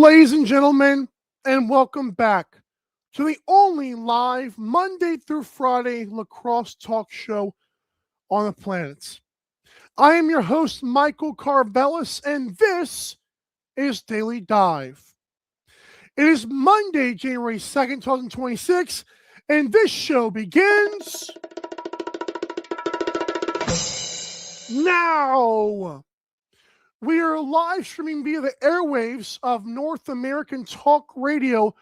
Ladies and gentlemen, and welcome back to the only live Monday through Friday lacrosse talk show on the planet. I am your host, Michael Karvelis, and this is Daily Dive. It is Monday, January 2nd, 2026, and this show begins now. We are live streaming via the airwaves of North American Talk Radio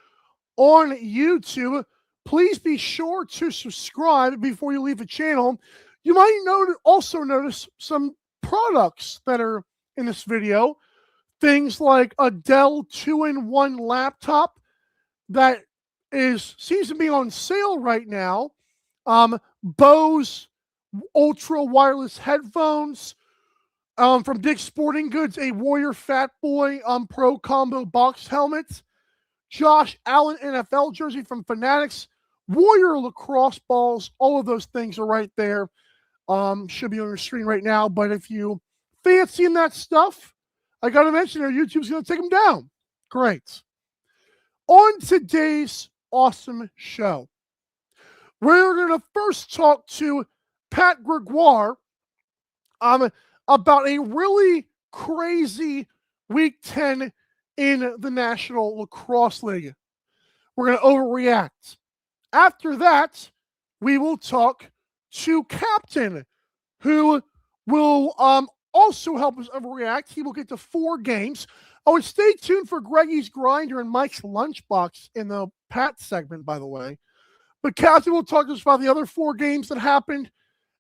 on YouTube. Please be sure to subscribe before you leave the channel. You might also notice some products that are in this video. Things like a Dell 2-in-1 laptop that seems to be on sale right now. Bose Ultra Wireless headphones. From Dick's Sporting Goods, a Warrior Fat Boy Pro Combo box helmet. Josh Allen NFL jersey from Fanatics. Warrior lacrosse balls. All of those things are right there. Should be on your screen right now. But if you fancy that stuff, I got to mention there, YouTube's going to take them down. Great. On today's awesome show, we're going to first talk to Pat Gregoire about a really crazy Week 10 in the National Lacrosse League. We're going to overreact. After that, we will talk to Captain, who will also help us overreact. He will get to 4 games. Oh, and stay tuned for Greggy's Grinder and Mike's Lunchbox in the Pat segment, by the way. But Captain will talk to us about the other 4 games that happened,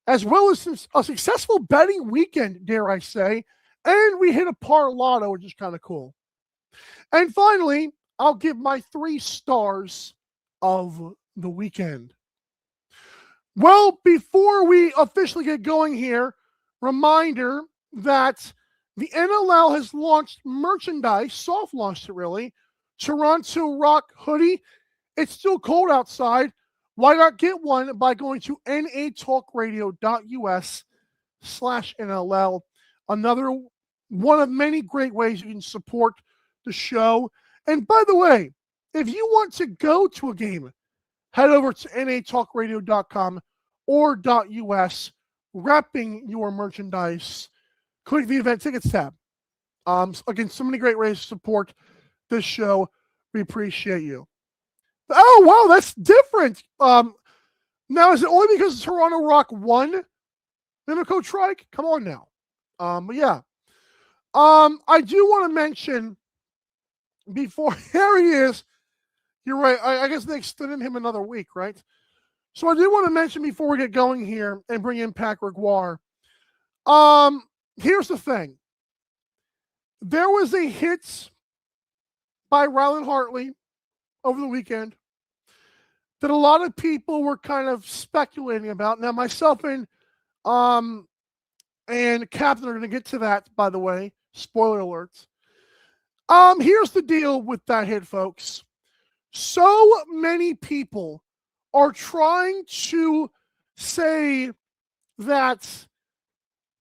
as well as a successful betting weekend, dare I say. And we hit a par lotto, which is kind of cool. And finally, I'll give my 3 stars of the weekend. Well, before we officially get going here, reminder that the NLL has launched merchandise, soft launched it really, Toronto Rock hoodie. It's still cold outside. Why not get one by going to natalkradio.us/NLL? Another one of many great ways you can support the show. And by the way, if you want to go to a game, head over to natalkradio.com or .us, repping your merchandise. Click the event tickets tab. Again, so many great ways to support this show. We appreciate you. Oh, wow, that's different. Now, is it only because Toronto Rock won Mimico Trike? Come on now. But yeah. I do want to mention before, here he is. You're right. I guess they extended him another week, right? So I do want to mention before we get going here and bring in Pat Gregoire. Here's the thing. There was a hit by Rylan Hartley over the weekend that a lot of people were kind of speculating about. Now, myself and Captain are going to get to that, by the way. Spoiler alerts. Here's the deal with that hit, folks. So many people are trying to say that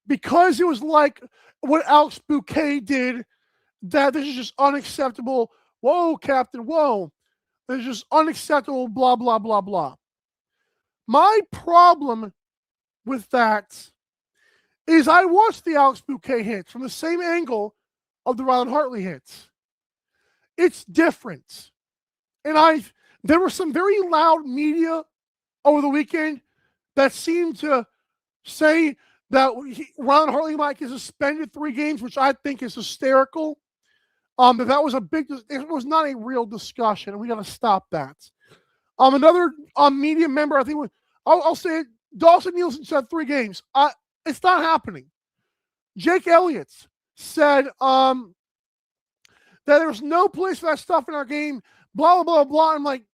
because it was like what Alex Bouquet did, that this is just unacceptable. Whoa, Captain, whoa. It's just unacceptable, blah, blah, blah, blah. My problem with that is I watched the Alex Bouquet hits from the same angle of the Rylan Hartley hits. It's different. And there were some very loud media over the weekend that seemed to say that Rylan Hartley might get suspended 3 games, which I think is hysterical. That was it was not a real discussion, and we got to stop that. Another media member, I think, I'll say it, Dawson Nielsen said 3 games. It's not happening. Jake Elliott said that there's no place for that stuff in our game, blah, blah, blah, blah. I'm like,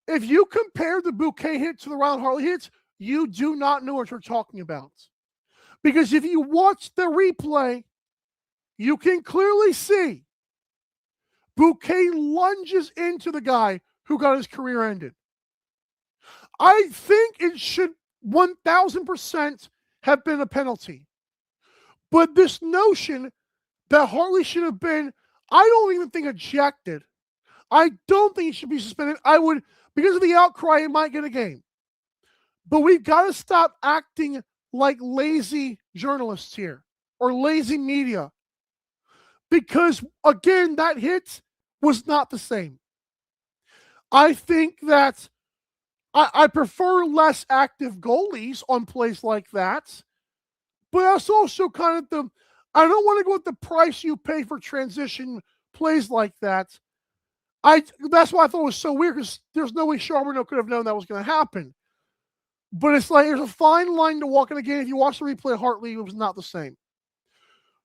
if you compare the Bouquet hit to the Rylan Hartley hits, you do not know what you're talking about. Because if you watch the replay, you can clearly see Bouquet lunges into the guy who got his career ended. I think it should 1,000% have been a penalty. But this notion that Hartley should have been I don't even think ejected. I don't think he should be suspended. Because of the outcry, he might get a game. But we've got to stop acting like lazy journalists here or lazy media. Because, again, that hit was not the same. I think that I prefer less active goalies on plays like that. But that's also kind of I don't want to go with the price you pay for transition plays like that. That's why I thought it was so weird, because there's no way Charbonneau could have known that was going to happen. But it's like there's a fine line to walk in a game. If you watch the replay, Hartley, it was not the same.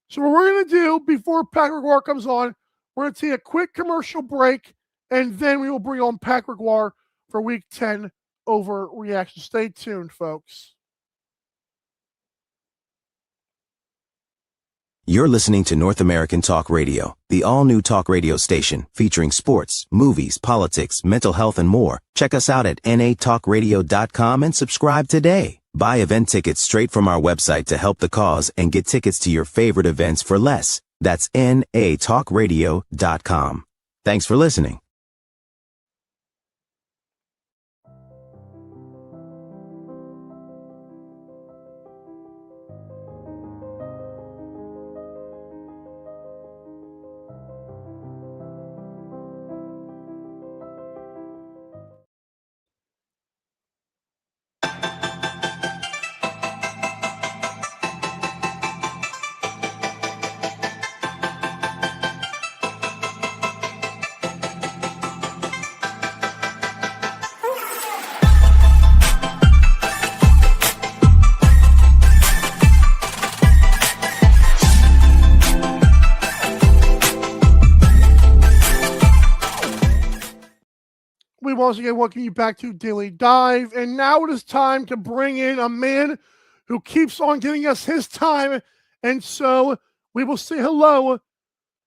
So what we're going to do before Pat Gregoire comes on, we're going to take a quick commercial break, and then we will bring on Pat Gregoire for Week 10 Overreactions. Stay tuned, folks. You're listening to North American Talk Radio, the all-new talk radio station featuring sports, movies, politics, mental health, and more. Check us out at natalkradio.com and subscribe today. Buy event tickets straight from our website to help the cause and get tickets to your favorite events for less. That's natalkradio.com. Thanks for listening. We once again welcome you back to Daily Dive, and now it is time to bring in a man who keeps on giving us his time, and so we will say hello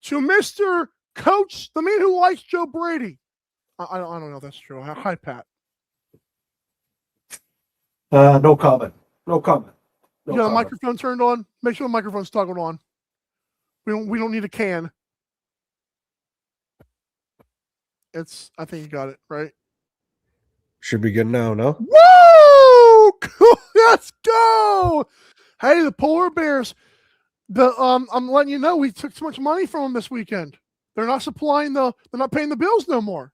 to Mr. Coach, the man who likes Joe Brady. I don't know if that's true. Hi, Pat. No comment. No comment. You got the microphone turned on? Make sure the microphone's toggled on. We don't need a can. I think you got it, right? Should be good now, no? Woo! Let's go! Hey, the Polar Bears. I'm letting you know we took too much money from them this weekend. They're not they're not paying the bills no more.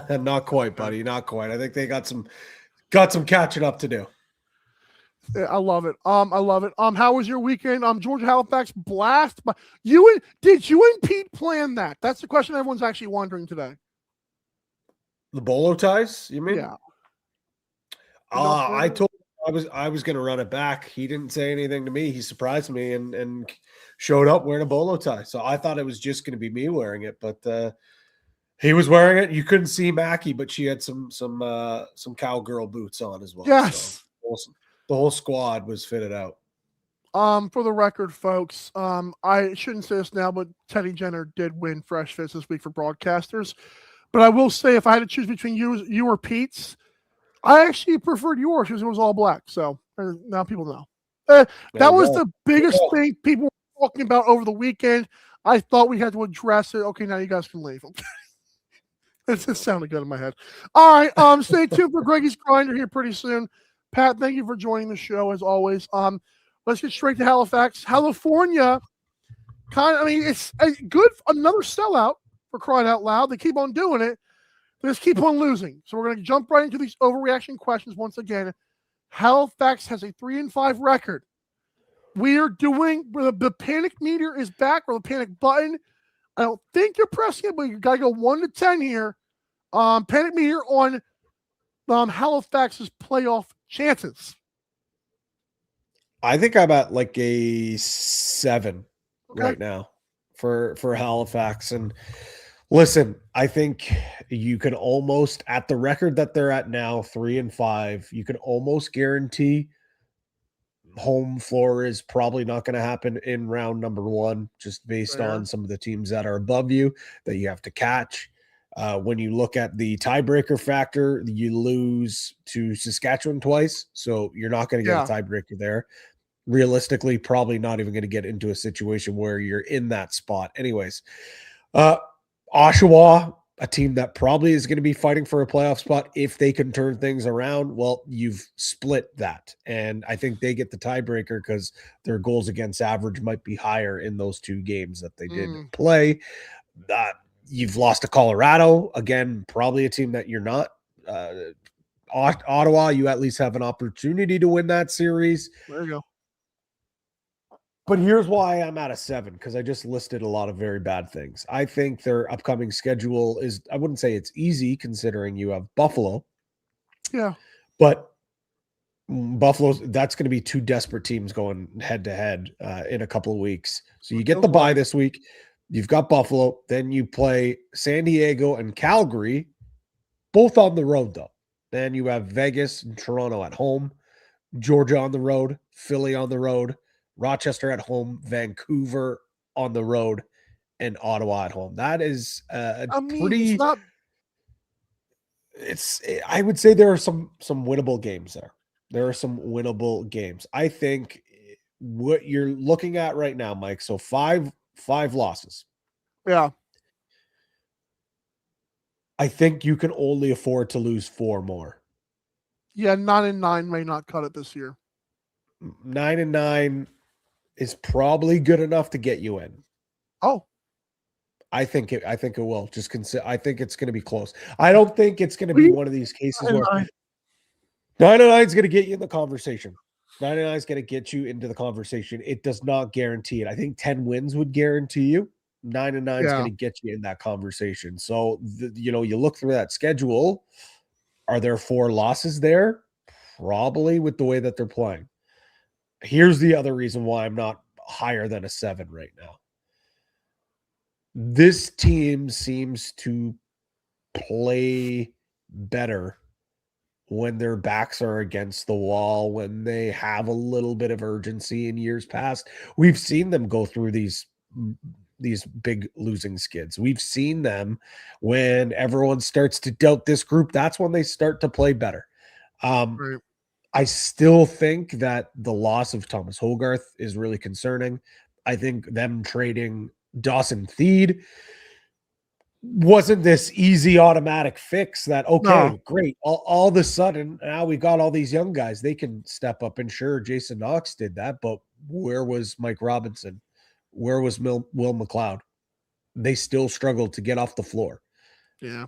Not quite, buddy. Not quite. I think they got some catching up to do. Yeah, I love it. I love it. How was your weekend? Georgia Halifax blast. Did you and Pete plan that? That's the question everyone's actually wondering today. The bolo ties, you mean? Yeah. I told him I was going to run it back. He didn't say anything to me. He surprised me and showed up wearing a bolo tie. So I thought it was just going to be me wearing it, but he was wearing it. You couldn't see Mackie, but she had some cowgirl boots on as well. Yes. So awesome. The whole squad was fitted out. For the record, folks, I shouldn't say this now, but Teddy Jenner did win Fresh Fits this week for broadcasters. But I will say, if I had to choose between you or Pete's, I actually preferred yours because it was all black. So now people know. That was the biggest thing people were talking about over the weekend. I thought we had to address it. Okay, now you guys can leave. Okay. It just sounded good in my head. All right, stay tuned for Greggy's Grinder here pretty soon. Pat, thank you for joining the show as always. Let's get straight to Halifax. California, it's a good, another sellout for crying out loud. They keep on doing it. They just keep on losing. So we're going to jump right into these overreaction questions once again. Halifax has a 3-5 record. We are doing, the panic meter is back, or the panic button. I don't think you're pressing it, but you got to go 1 to 10 here. Panic meter on Halifax's playoff chances. I think I'm at like a 7 right now for Halifax. And listen, I think you can almost, at the record that they're at now, 3-5, you can almost guarantee home floor is probably not going to happen in round number 1, just based on some of the teams that are above you that you have to catch. When you look at the tiebreaker factor, you lose to Saskatchewan twice, so you're not going to get a tiebreaker there. realistically, probably not even going to get into a situation where you're in that spot. Anyways, Oshawa, a team that probably is going to be fighting for a playoff spot if they can turn things around. Well, you've split that. And I think they get the tiebreaker because their goals against average might be higher in those two games that they did play. You've lost to Colorado. Again, probably a team that you're not. Ottawa, you at least have an opportunity to win that series. There you go. But here's why I'm at a 7, because I just listed a lot of very bad things. I think their upcoming schedule is, I wouldn't say it's easy considering you have Buffalo. Yeah. But Buffalo's, that's going to be two desperate teams going head to head in a couple of weeks. So you get the bye this week. You've got Buffalo. Then you play San Diego and Calgary, both on the road, though. Then you have Vegas and Toronto at home, Georgia on the road, Philly on the road, Rochester at home, Vancouver on the road, and Ottawa at home. That is pretty. I would say there are some winnable games there. There are some winnable games. I think what you're looking at right now, Mike. So five losses. Yeah. I think you can only afford to lose 4 more. Yeah, 9-9 may not cut it this year. 9-9 is probably good enough to get you in. Oh, I think it will. I think it's going to be close. I don't think it's going to be one of these cases where 9-9 is going to get you in the conversation. 9-9 is going to get you into the conversation. It does not guarantee it. I think 10 wins would guarantee you. 9-9 is going to get you in that conversation. So, you look through that schedule. Are there 4 losses there? Probably, with the way that they're playing. Here's the other reason why I'm not higher than a 7 right now. This team seems to play better when their backs are against the wall, when they have a little bit of urgency. In years past, we've seen them go through these big losing skids. We've seen them when everyone starts to doubt this group. That's when they start to play better. right. I still think that the loss of Thomas Hogarth is really concerning. I think them trading Dawson Theed wasn't this easy automatic fix that, great. All of a sudden, now we got all these young guys. They can step up, and sure, Jason Knox did that, but where was Mike Robinson? Where was Will McLeod? They still struggled to get off the floor. Yeah.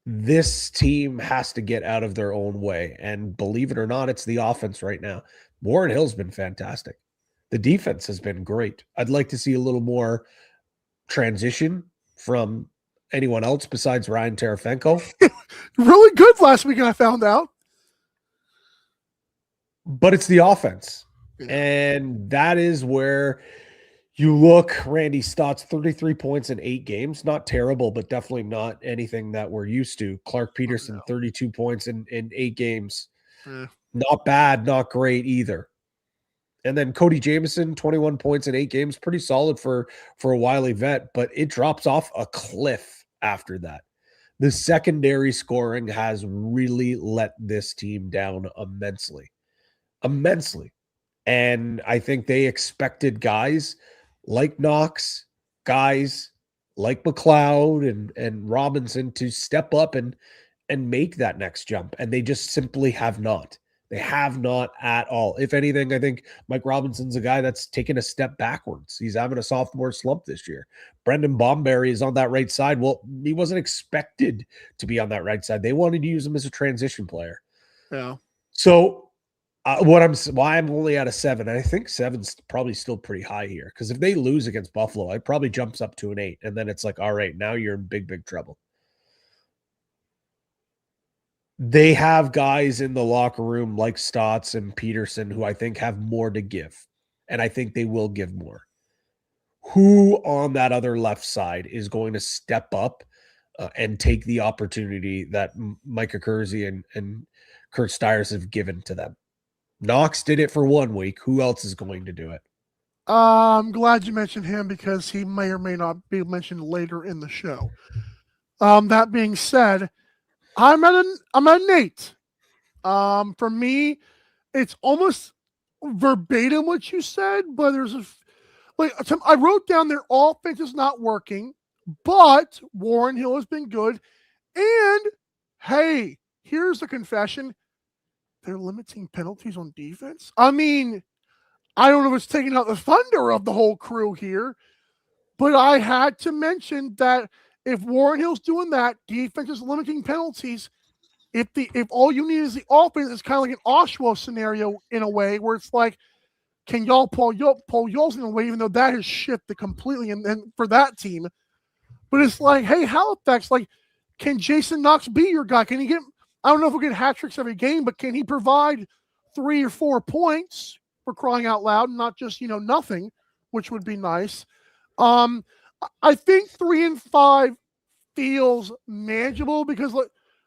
This team has to get out of their own way. And believe it or not, it's the offense right now. Warren Hill's been fantastic. The defense has been great. I'd like to see a little more transition from anyone else besides Ryan Terefenko. Really good last weekend, I found out. But it's the offense. Yeah. And that is where you look. Randy Stott's 33 points in 8 games. Not terrible, but definitely not anything that we're used to. Clark Peterson, 32 points in 8 games. Not bad, not great either. And then Cody Jamieson, 21 points in 8 games. Pretty solid for a wily vet, but it drops off a cliff after that. The secondary scoring has really let this team down immensely. And I think they expected guys like Knox, guys like McLeod and Robinson to step up and make that next jump. And they just simply have not. They have not at all. If anything, I think Mike Robinson's a guy that's taken a step backwards. He's having a sophomore slump this year. Brendan Bomberry is on that right side. Well, he wasn't expected to be on that right side. They wanted to use him as a transition player. Yeah. So why I'm only at a 7, and I think 7's probably still pretty high here, because if they lose against Buffalo, it probably jumps up to an 8, and then it's like, all right, now you're in big trouble. They have guys in the locker room like Stotts and Peterson who I think have more to give, and I think they will give more. Who on that other left side is going to step up and take the opportunity that Micah Kersey and Kurt Stiers have given to them? Knox did it for 1 week. Who else is going to do it? I'm glad you mentioned him because he may or may not be mentioned later in the show. That being said, I'm at an 8. For me, it's almost verbatim what you said, but there's I wrote down their offense is not working, but Warren Hill has been good. And hey, here's the confession: they're limiting penalties on defense. I mean, I don't know if it's taking out the thunder of the whole crew here, but I had to mention that if Warren Hill's doing that, defense is limiting penalties. If all you need is the offense, it's kind of like an Oshawa scenario in a way where it's like, can y'all pull y'all's in a way, even though that has shifted completely and for that team. But it's like, hey, Halifax, like, can Jason Knox be your guy? Can he get, I don't know if we'll get hat tricks every game, but can he provide 3 or 4 points for crying out loud and not just, nothing, which would be nice. I think 3-5 feels manageable because,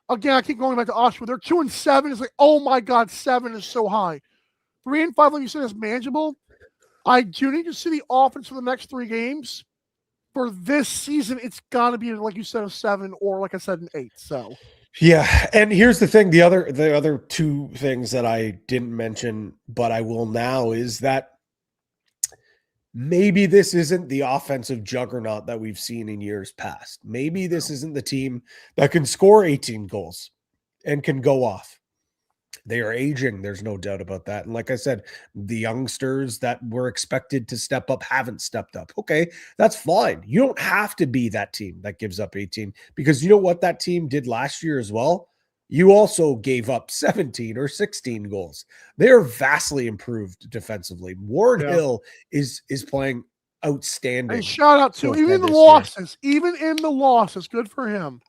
again, I keep going back to Oshawa. They're 2-7. It's like, oh my God, 7 is so high. 3-5, like you said, is manageable. I do need to see the offense for the next 3 games. For this season, it's got to be, like you said, a 7 or, like I said, an 8. So, yeah. And here's the thing: the other 2 things that I didn't mention, but I will now, is that maybe this isn't the offensive juggernaut that we've seen in years past. Maybe this isn't the team that can score 18 goals and can go off. They are aging. There's no doubt about that. And like I said, the youngsters that were expected to step up haven't stepped up. Okay, that's fine. You don't have to be that team that gives up 18, because you know what that team did last year as well? You also gave up 17 or 16 goals. They're vastly improved defensively. Warren Hill is playing outstanding. And shout out to even in the losses, good for him.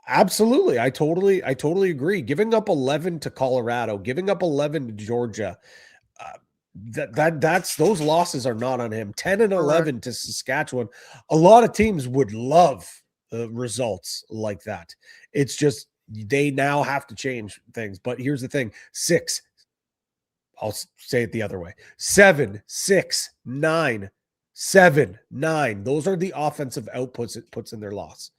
Absolutely. I totally agree. Giving up 11 to Colorado, giving up 11 to Georgia, that's those losses are not on him. 10 and 11 to Saskatchewan. A lot of teams would love results like that. It's just they now have to change things. But here's the thing: 6. I'll say it the other way: 7, 6, 9, 7, 9. Those are the offensive outputs it puts in their loss.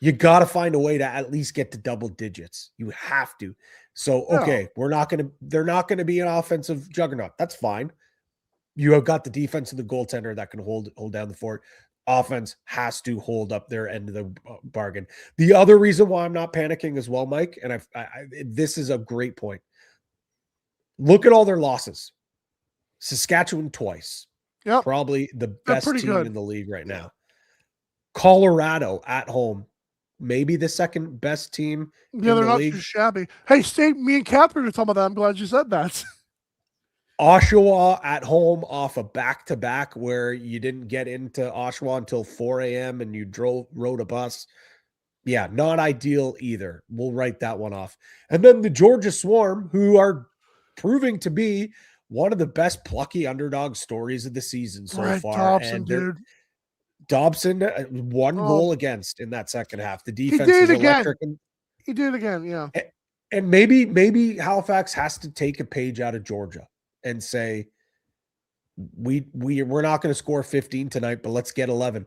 You got to find a way to at least get to double digits. You have to. So, okay, they're not going to be an offensive juggernaut. That's fine. You have got the defense and the goaltender that can hold down the fort. Offense has to hold up their end of the bargain. The other reason why I'm not panicking as well, Mike, and this is a great point. Look at all their losses. Saskatchewan twice. Yep. Probably the best team in the league right now. Colorado at home. Maybe the second best team in the league. They're not too shabby. Hey, me and Catherine are talking about that. I'm glad you said that. Oshawa at home off a back-to-back where you didn't get into Oshawa until 4 a.m. and you rode a bus. Yeah, not ideal either. We'll write that one off. And then the Georgia Swarm, who are proving to be one of the best plucky underdog stories of the season so far. Dobson, dude. Dobson, 1 goal against in that second half. The defense is electric. He did it again, yeah. And maybe Halifax has to take a page out of Georgia and say, we're not going to score 15 tonight, but let's get 11.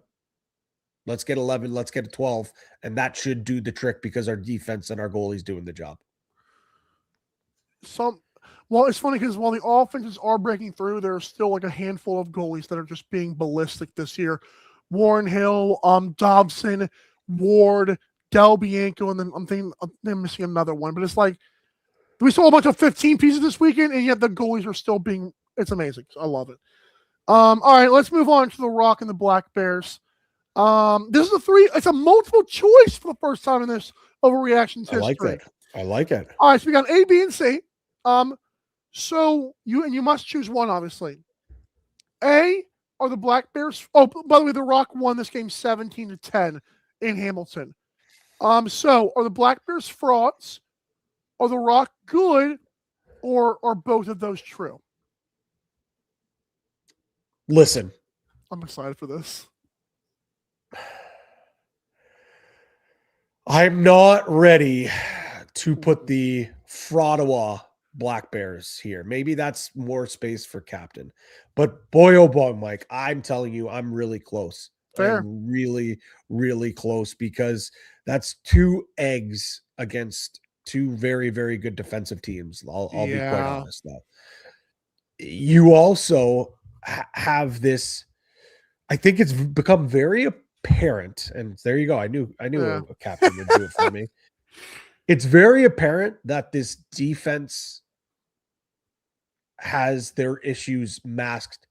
Let's get 11. Let's get a 12. And that should do the trick because our defense and our goalie's doing the job. Well, it's funny because while the offenses are breaking through, there's still like a handful of goalies that are just being ballistic this year. Warren Hill, Dobson, Ward, Del Bianco, and then I'm thinking they're missing another one. But it's like we saw a bunch of 15 pieces this weekend, and yet the goalies are still being. It's amazing. I love it. All right, let's move on to the Rock and the Black Bears. This is it's a multiple choice for the first time in this Overreactions history. I like it. All right, so we got A, B, and C. So you must choose one, obviously. A are the Black Bears. Oh, by the way, the Rock won this game 17-10 in Hamilton. So are the Black Bears frauds? Are the Rock good? Or are both of those true? Listen. I'm excited for this. I'm not ready to put the Fraudois Black Bears here. Maybe that's more space for Captain. But boy, oh boy, Mike, I'm telling you, I'm really close. Fair. I'm really, really close because that's 2 eggs against 2 very, very good defensive teams. I'll be quite honest, though. you also have this. I think it's become very apparent, and there you go. I knew a captain would do it for me. It's very apparent that this defense has their issues masked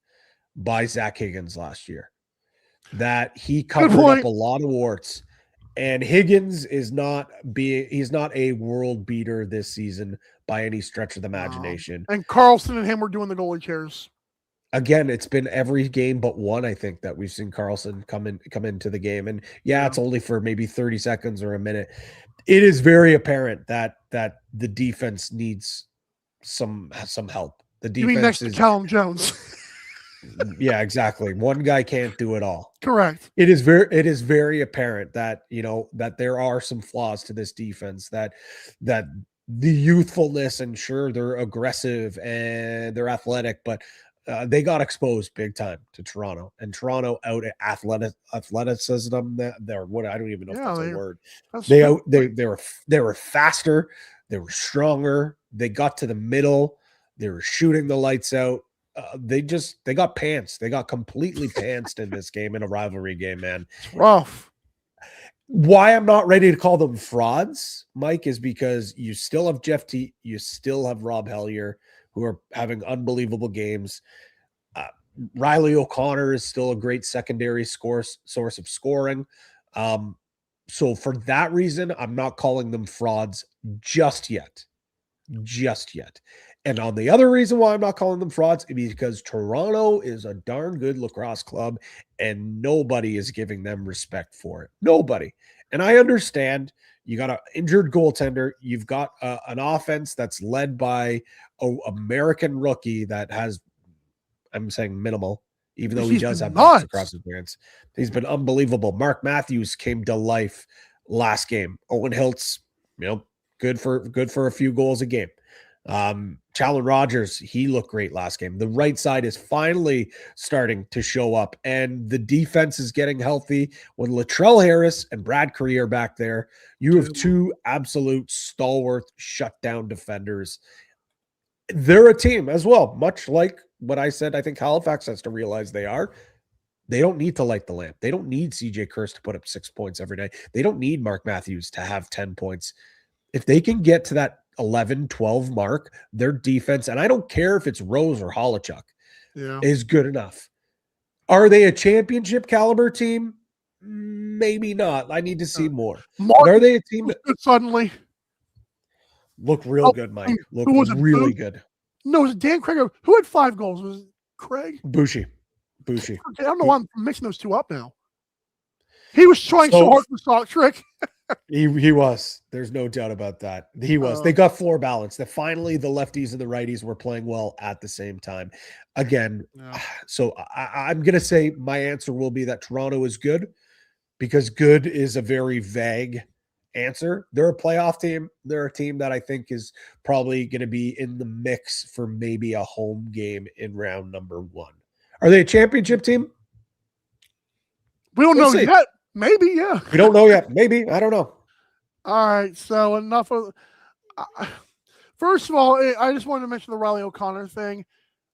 by Zach Higgins last year. That he covered up a lot of warts, and Higgins is he's not a world beater this season by any stretch of the imagination. And Carlson and him were doing the goalie chairs. Again, it's been every game but one, I think, that we've seen Carlson come into the game. And it's only for maybe 30 seconds or a minute. It is very apparent that the defense needs some help. The defense, you mean next to Callum Jones? Yeah, exactly. One guy can't do it all. Correct. It is very apparent that, that there are some flaws to this defense, that the youthfulness, and sure, they're aggressive and they're athletic, but they got exposed big time to Toronto, and Toronto out at athleticism. They're what, I don't even know if that's a word. They were faster. They were stronger. They got to the middle. They were shooting the lights out. They got pantsed. They got completely pantsed in this game, in a rivalry game, man. It's rough. Why I'm not ready to call them frauds, Mike, is because you still have Jeff T. You still have Rob Hellier, who are having unbelievable games. Riley O'Connor is still a great secondary source of scoring. So for that reason, I'm not calling them frauds just yet. And on the other reason why I'm not calling them frauds is because Toronto is a darn good lacrosse club, and nobody is giving them respect for it. Nobody. And I understand you got an injured goaltender. You've got an offense that's led by an American rookie that has, I'm saying minimal, even though he does have nuts across his hands. He's been unbelievable. Mark Matthews came to life last game. Owen Hiltz, good for a few goals a game. Challen Rogers, he looked great last game. The right side is finally starting to show up, and the defense is getting healthy. When Latrell Harris and Brad Curry are back there, you have two absolute stalwart shutdown defenders. They're a team as well, much like what I said. I think Halifax has to realize they are. They don't need to light the lamp. They don't need CJ Kurse to put up 6 points every day. They don't need Mark Matthews to have 10 points. If they can get to that 11, 12 mark, their defense, and I don't care if it's Rose or Holochuk, is good enough. Are they a championship caliber team? Maybe not. I need to see more. But are they a team that suddenly look real good, Mike? Look really good. No, it was Dan Craig. Who had 5 goals? Was it Craig? Bushi. I don't know why I'm mixing those two up now. He was trying so hard for sock trick. He was. There's no doubt about that. He was. They got floor balance. That finally the lefties and the righties were playing well at the same time. Again, so I'm going to say my answer will be that Toronto is good, because good is a very vague answer. They're a playoff team. They're a team that I think is probably going to be in the mix for maybe a home game in round number 1. Are they a championship team? We don't know yet. Maybe, yeah. We don't know yet. Maybe. I don't know. All right. So enough of... first of all, I just wanted to mention the Riley O'Connor thing.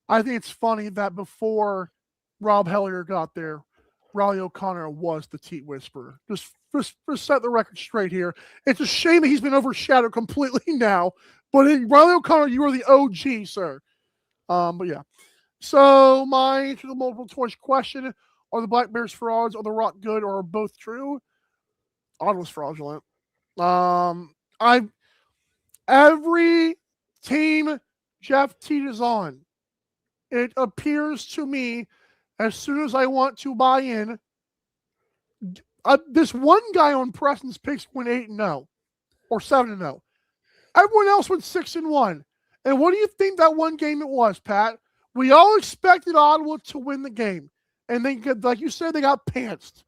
I think it's funny that before Rob Hellier got there, Riley O'Connor was the Teat Whisperer. Just set the record straight here. It's a shame that he's been overshadowed completely now. But Riley O'Connor, you are the OG, sir. But yeah. So my answer to the multiple choice question: are the Black Bears frauds? Are the Rock good? Or are both true? Ottawa's fraudulent. Every team Jeff Teat is on, it appears to me, as soon as I want to buy in, this one guy on Preston's picks went 8-0 or 7-0. Everyone else went 6-1. And what do you think that one game it was, Pat? We all expected Ottawa to win the game. And they, like you said, they got pantsed.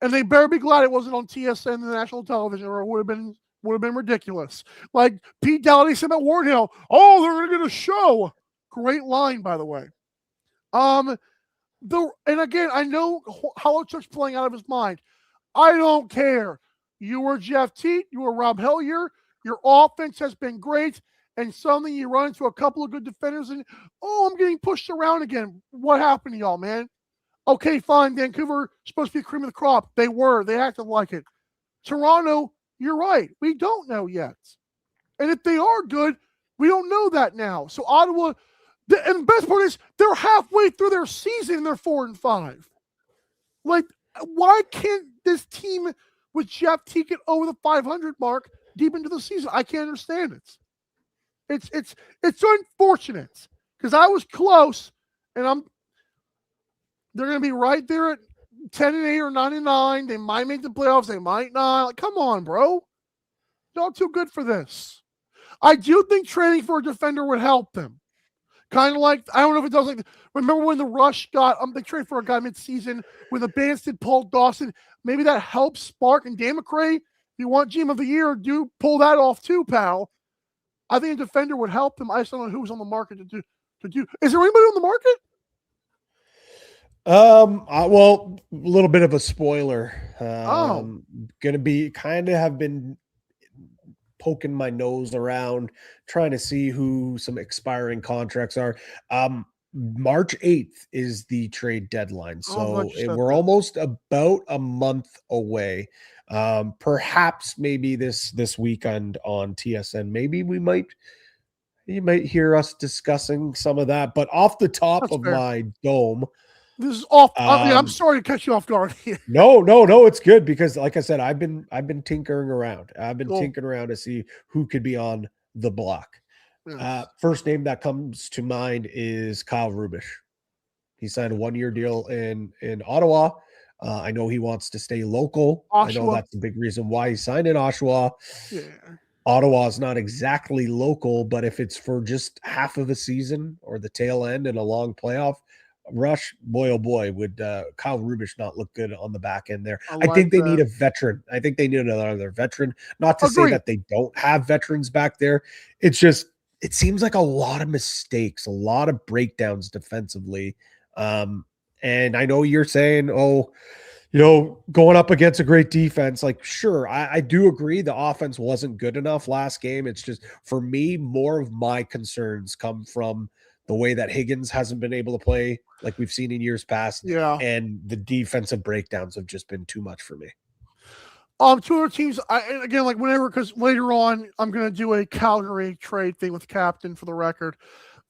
And they better be glad it wasn't on TSN, the national television, or it would have been ridiculous. Like Pete Dougherty said about Ward Hill, oh, they're going to get a show. Great line, by the way. And again, I know Holochuk's playing out of his mind. I don't care. You were Jeff Teat. You were Rob Hellier. Your offense has been great. and suddenly you run into a couple of good defenders and, oh, I'm getting pushed around again. What happened to y'all, man? Okay, fine. Vancouver supposed to be the cream of the crop. They were. They acted like it. Toronto, you're right. We don't know yet. And if they are good, we don't know that now. So Ottawa, and the best part is they're halfway through their season and they're 4-5. Like, why can't this team with Jeff Tickett over the 500 mark deep into the season? I can't understand it. It's unfortunate because I was close, and they're going to be right there at 10-8 or 9-9. They might make the playoffs. They might not. Like, come on, bro. Not too good for this. I do think trading for a defender would help them. Kind of like, I don't know if it does. Like, remember when the Rush got, they traded for a guy mid-season with a Banston, Paul Dawson. Maybe that helps spark. And Dan McRae, if you want GM of the year, do pull that off too, pal. I think a defender would help them. I just don't know who's on the market to do. Is there anybody on the market? Well, a little bit of a spoiler. Gonna be have been poking my nose around, trying to see who some expiring contracts are. March 8th is the trade deadline. So we're almost about a month away. Perhaps maybe this weekend on TSN, maybe you might hear us discussing some of that, but off the top of my dome, this is off. I'm sorry to catch you off guard here. No, it's good because, like I said, I've been tinkering around. I've been tinkering around to see who could be on the block. Yes. First name that comes to mind is Kyle Rubisch. He signed a 1-year deal in Ottawa. I know he wants to stay local. Oshawa. I know that's the big reason why he signed in Oshawa. Yeah. Ottawa is not exactly local, but if it's for just half of a season or the tail end and a long playoff rush, boy, oh boy, would Kyle Rubisch not look good on the back end there. I think they need a veteran. I think they need another veteran. Not to say that they don't have veterans back there. It's just, it seems like a lot of mistakes, a lot of breakdowns defensively. And I know you're saying, going up against a great defense, like, sure, I do agree the offense wasn't good enough last game. It's just, for me, more of my concerns come from the way that Higgins hasn't been able to play like we've seen in years past. Yeah. And the defensive breakdowns have just been too much for me. Two other teams, because later on, I'm going to do a Calgary trade thing with Captain for the record.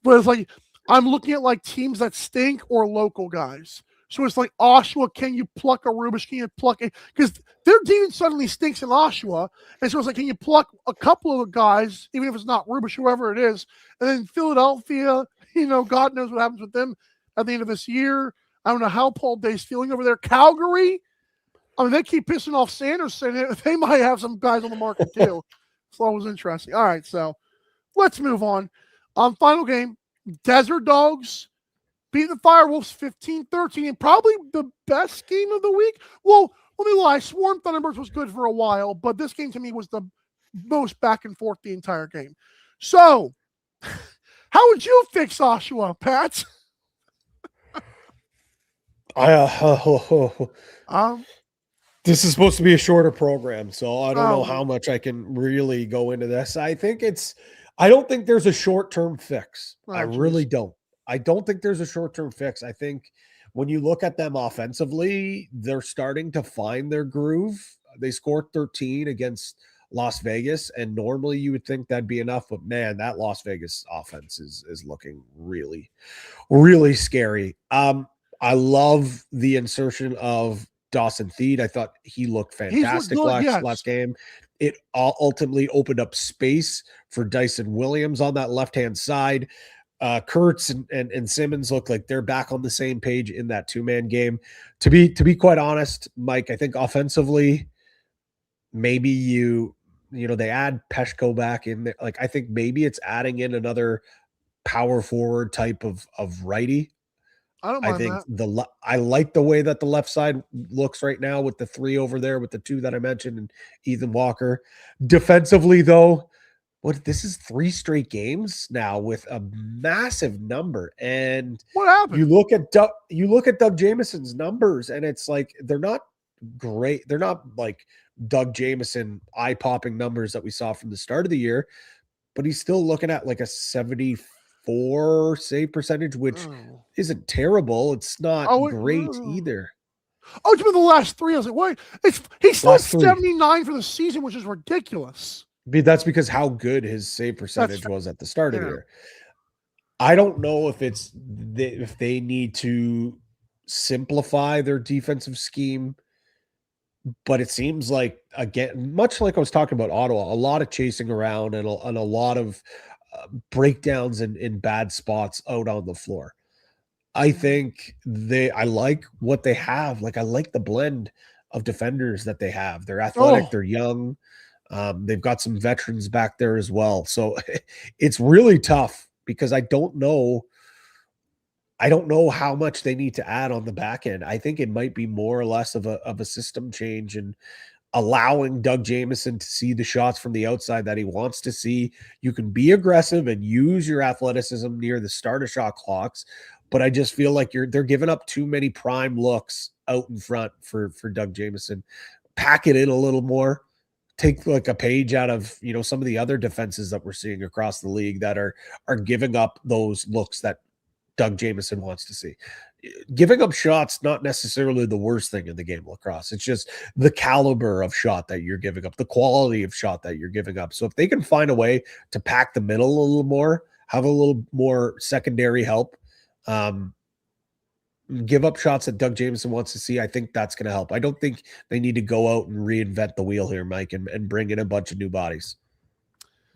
But it's like, I'm looking at like teams that stink or local guys. So it's like Oshawa, can you pluck a Rubisch? Can you pluck it? Because their defense suddenly stinks in Oshawa. And so it's like, can you pluck a couple of guys, even if it's not Rubisch, whoever it is? And then Philadelphia, God knows what happens with them at the end of this year. I don't know how Paul Day's feeling over there. Calgary, I mean, they keep pissing off Sanderson. They might have some guys on the market too. So that was interesting. All right, so let's move on. Final game, Desert Dogs beat the Firewolves 15-13, and probably the best game of the week. Well, let me lie. Swarm Thunderbirds was good for a while, but this game to me was the most back and forth the entire game. So, how would you fix Oshawa, Pat? This is supposed to be a shorter program, so I don't know how much I can really go into this. I don't think there's a short-term fix. Really don't. I don't think there's a short-term fix. I think when you look at them offensively, they're starting to find their groove. They scored 13 against Las Vegas, and normally you would think that'd be enough, but man, that Las Vegas offense is looking really, really scary. I love the insertion of Dawson Theed. I thought he looked fantastic last game. It ultimately opened up space for Dyson Williams on that left-hand side. Kurtz and Simmons look like they're back on the same page in that two-man game. To be quite honest, Mike, I think offensively, maybe they add Peshko back in there. Like, I think maybe it's adding in another power forward type of righty. I don't mind that. I like the way that the left side looks right now with the three over there, with the two that I mentioned and Ethan Walker. Defensively, though, this is 3 straight games now with a massive number. And what happened? You look at Doug Jameson's numbers, and it's like they're not great. They're not like Doug Jameson eye-popping numbers that we saw from the start of the year. but he's still looking at like a 74 save percentage, which isn't terrible. It's not great either. Oh, to be the last 3. I was like, wait, he's still 79 for the season, which is ridiculous. That's because how good his save percentage was at the start of the year. I don't know if if they need to simplify their defensive scheme, but it seems like, again, much like I was talking about Ottawa, a lot of chasing around and a lot of breakdowns in bad spots out on the floor. I think I like what they have. Like, I like the blend of defenders that they have. They're athletic, they're young. They've got some veterans back there as well. So it's really tough because I don't know how much they need to add on the back end. I think it might be more or less of a system change and allowing Doug Jamieson to see the shots from the outside that he wants to see. You can be aggressive and use your athleticism near the start of shot clocks, but I just feel like they're giving up too many prime looks out in front for Doug Jamieson. Pack it in a little more. Take like a page out of, some of the other defenses that we're seeing across the league that are giving up those looks that Doug Jamieson wants to see. Giving up shots, not necessarily the worst thing in the game of lacrosse. It's just the caliber of shot that you're giving up, the quality of shot that you're giving up. So if they can find a way to pack the middle a little more, have a little more secondary help, give up shots that Doug Jamieson wants to see, I think that's going to help. I don't think they need to go out and reinvent the wheel here, Mike, and bring in a bunch of new bodies.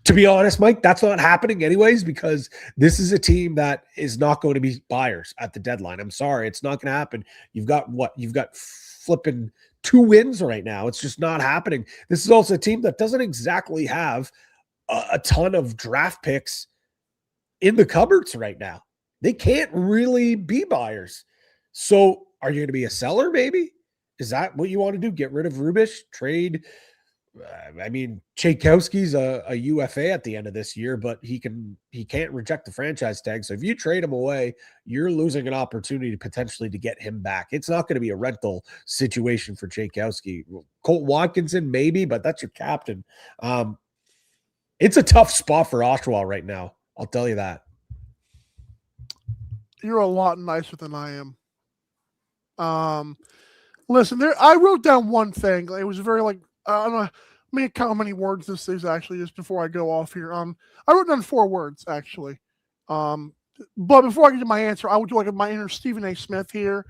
To be honest, Mike, that's not happening anyways, because this is a team that is not going to be buyers at the deadline. I'm sorry. It's not going to happen. You've got flipping 2 wins right now. It's just not happening. This is also a team that doesn't exactly have a ton of draft picks in the cupboards right now. They can't really be buyers. So are you going to be a seller maybe? Is that what you want to do? Get rid of Rubish, trade? Tchaikovsky's a UFA at the end of this year, but he can't reject the franchise tag. So if you trade him away, you're losing an opportunity potentially to get him back. It's not going to be a rental situation for Tchaikovsky. Colt Watkinson, maybe, but that's your captain. It's a tough spot for Oshawa right now. I'll tell you that. You're a lot nicer than I am. Listen, I wrote down one thing. It was very I don't know. Let me count how many words this is actually just before I go off here. I wrote down 4 words actually. But before I get to my answer, I would do like my inner Stephen A. Smith here.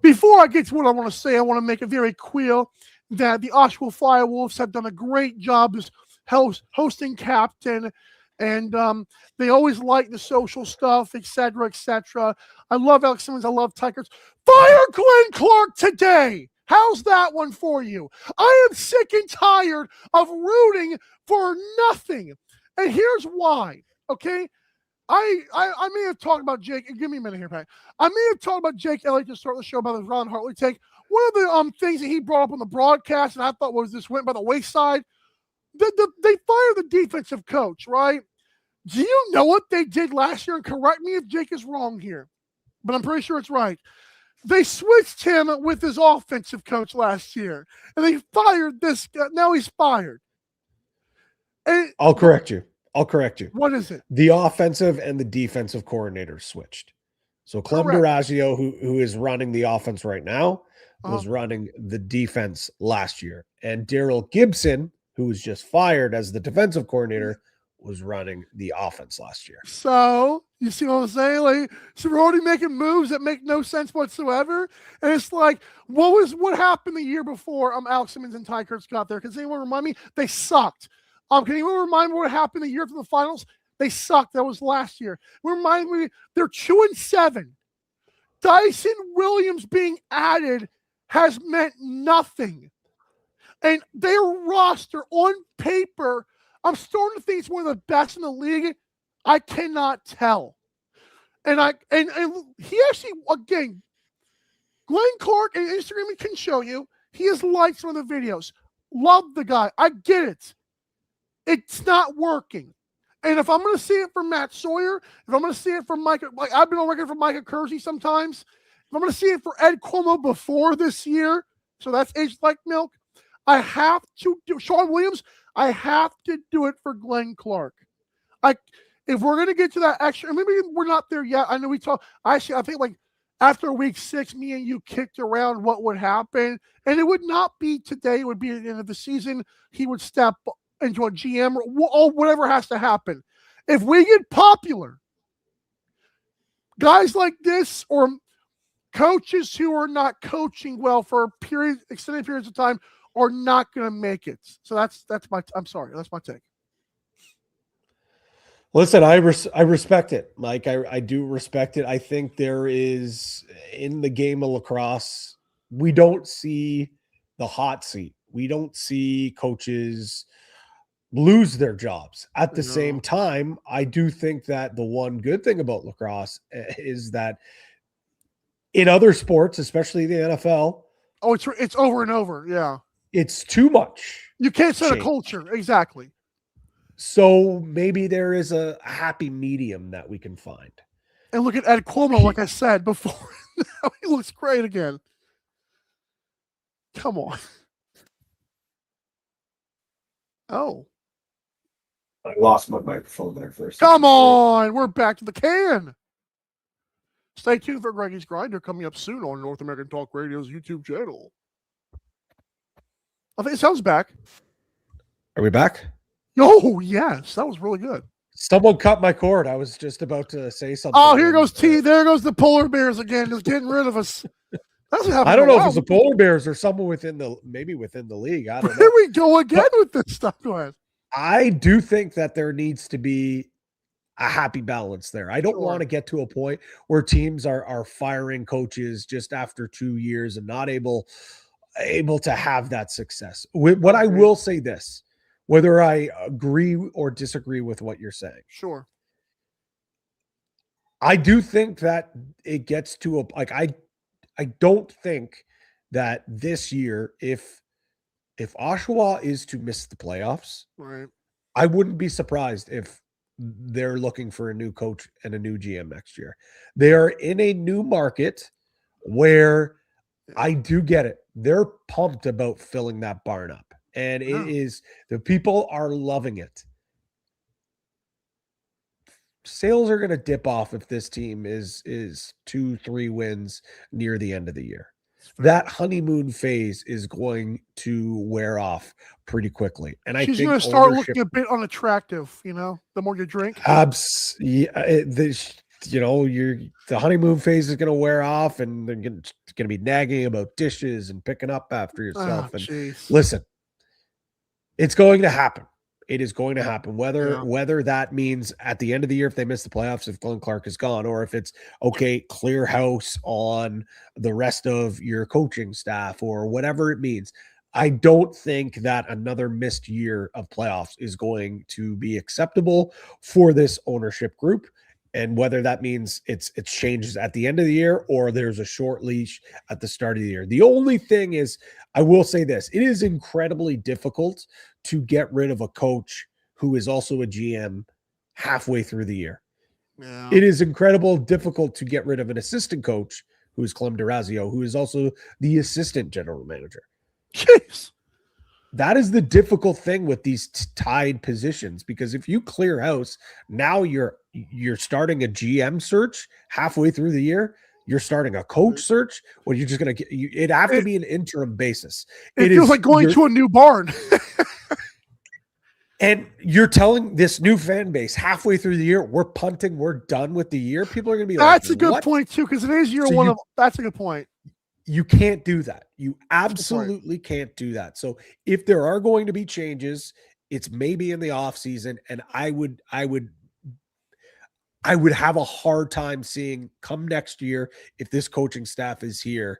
Before I get to what I want to say, I want to make it very clear that the Oshawa Firewolves have done a great job as hosting captain, and they always like the social stuff, etc., etc. I love Alex Simmons. I love Tickett's. Fire Glenn Clark today. How's that one for you? I am sick and tired of rooting for nothing. And here's why, okay? I may have talked about Jake. Give me a minute here, Pat. I may have talked about Jake Elliott to start the show about the Ron Hartley take. One of the things that he brought up on the broadcast, and I thought this went by the wayside, they fired the defensive coach, right? Do you know what they did last year? And correct me if Jake is wrong here, but I'm pretty sure it's right. They switched him with his offensive coach last year, and they fired this guy. Now he's fired. And I'll correct you. What is it? The offensive and the defensive coordinator switched. So Clem D'Orazio, who is running the offense right now, was running the defense last year. And Daryl Gibson, who was just fired as the defensive coordinator, was running the offense last year. So you see what I'm saying? So we're already making moves that make no sense whatsoever. And it's like, what happened the year before Alex Simmons and Ty Kurtz got there? Can anyone remind me? They sucked. Can anyone remind me what happened the year after the finals? They sucked. That was last year. Remind me, they're 2-7. Dyson Williams being added has meant nothing. And their roster on paper, I'm starting to think it's one of the best in the league. I cannot tell. And he actually, again, Glenn Clark and Instagram can show you, he has liked some of the videos. Love the guy. I get it. It's not working. And if I'm going to see it from Matt Sawyer, if I'm going to see it from Micah, like I've been on record from Micah Kersey sometimes, if I'm going to see it for Ed Cuomo before this year, so that's aged like milk, I have to do Sean Williams. I have to do it for Glenn Clark. if we're gonna get to that extra, maybe we're not there yet. I know we talked. Actually, I think like after week 6, me and you kicked around what would happen, and it would not be today. It would be at the end of the season. He would step into a GM or whatever has to happen. If we get popular, guys like this or coaches who are not coaching well for extended periods of time are not going to make it. So that's I'm sorry. That's my take. Listen, I respect it, Mike. I do respect it. I think there is, in the game of lacrosse, we don't see the hot seat. We don't see coaches lose their jobs. At the same time, I do think that the one good thing about lacrosse is that in other sports, especially the NFL, it's over and over. Yeah. It's too much. You can't set a culture. Exactly. So maybe there is a happy medium that we can find. And look at Ed Cuomo, like I said before. He looks great again. Come on. Oh. I lost my microphone there for a second. Come on. We're back to the can. Stay tuned for Greggy's Grinder coming up soon on North American Talk Radio's YouTube channel. I think it sounds back. Are we back? Oh, yes. That was really good. Someone cut my cord. I was just about to say something. Oh, here goes T. There goes the polar bears again, just getting rid of us. I don't know if it's the polar bears or someone within the league. I don't know. Here we go again with this stuff. Go ahead. I do think that there needs to be a happy balance there. I don't want to get to a point where teams are firing coaches just after 2 years and not able to have that success. What I will say this, whether I agree or disagree with what you're saying. Sure. I do think that it gets to I don't think that this year, if Oshawa is to miss the playoffs, right, I wouldn't be surprised if they're looking for a new coach and a new GM next year. They are in a new market where I do get it. They're pumped about filling that barn up. And it is, the people are loving it. Sales are going to dip off if this team is 2-3 wins near the end of the year. That honeymoon phase is going to wear off pretty quickly. And I think she's going to start looking a bit unattractive, the more you drink. The honeymoon phase is going to wear off, and they're going to be nagging about dishes and picking up after yourself. Listen, it's going to happen. It is going to happen, whether that means at the end of the year, if they miss the playoffs, if Glenn Clark is gone, or if it's clear house on the rest of your coaching staff or whatever it means. I don't think that another missed year of playoffs is going to be acceptable for this ownership group. And whether that means it changes at the end of the year or there's a short leash at the start of the year. The only thing is, I will say this, it is incredibly difficult to get rid of a coach who is also a GM halfway through the year. Yeah. It is difficult to get rid of an assistant coach who is Clem Durazio, who is also the assistant general manager. Jeez. That is the difficult thing with these tied positions, because if you clear house, now you're starting a GM search halfway through the year. You're starting a coach search. Well, you're just going to get it have to be an interim basis. It feels like going to a new barn. And you're telling this new fan base halfway through the year, we're punting, we're done with the year. People are going to be that's a good point too, because today's year that's a good point. You can't do that. You absolutely can't do that. So if there are going to be changes, it's maybe in the off season, and I would have a hard time seeing come next year if this coaching staff is here.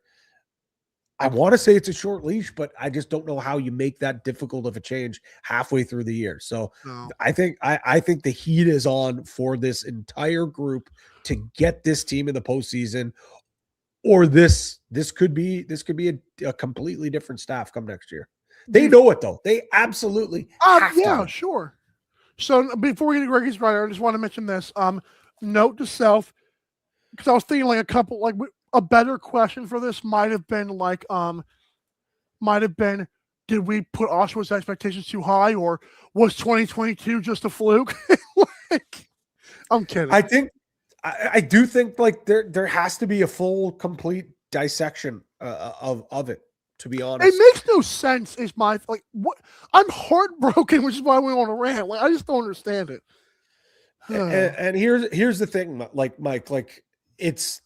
I want to say it's a short leash, but I just don't know how you make that difficult of a change halfway through the year. So I think the heat is on for this entire group to get this team in the postseason, or this could be a completely different staff come next year. They know it though. They absolutely have to. Sure. So before we get to Greggy's Grinder, I just want to mention this. Note to self, because I was thinking a better question for this might have been did we put Oshawa's expectations too high, or was 2022 just a fluke? I'm kidding. I do think like there has to be a full, complete dissection of it. To be honest, it makes no sense. Is my like what? I'm heartbroken, which is why we want to rant. Like I just don't understand it. and here's the thing, like Mike, like it's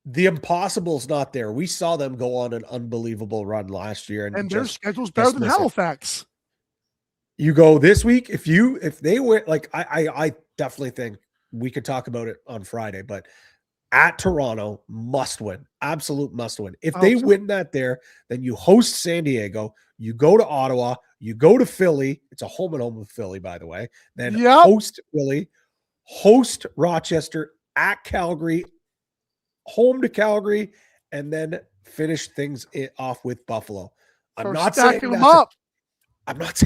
the impossible's not there. We saw them go on an unbelievable run last year, and their schedule's better than Halifax. You go this week if they win, like I definitely think we could talk about it on Friday, but at Toronto, must win, absolute must win. If they win that there, then you host San Diego, you go to Ottawa, you go to Philly. It's a home and home with Philly, by the way. Then host Philly, host Rochester, at Calgary, home to Calgary, and then finish things off with Buffalo. I'm not saying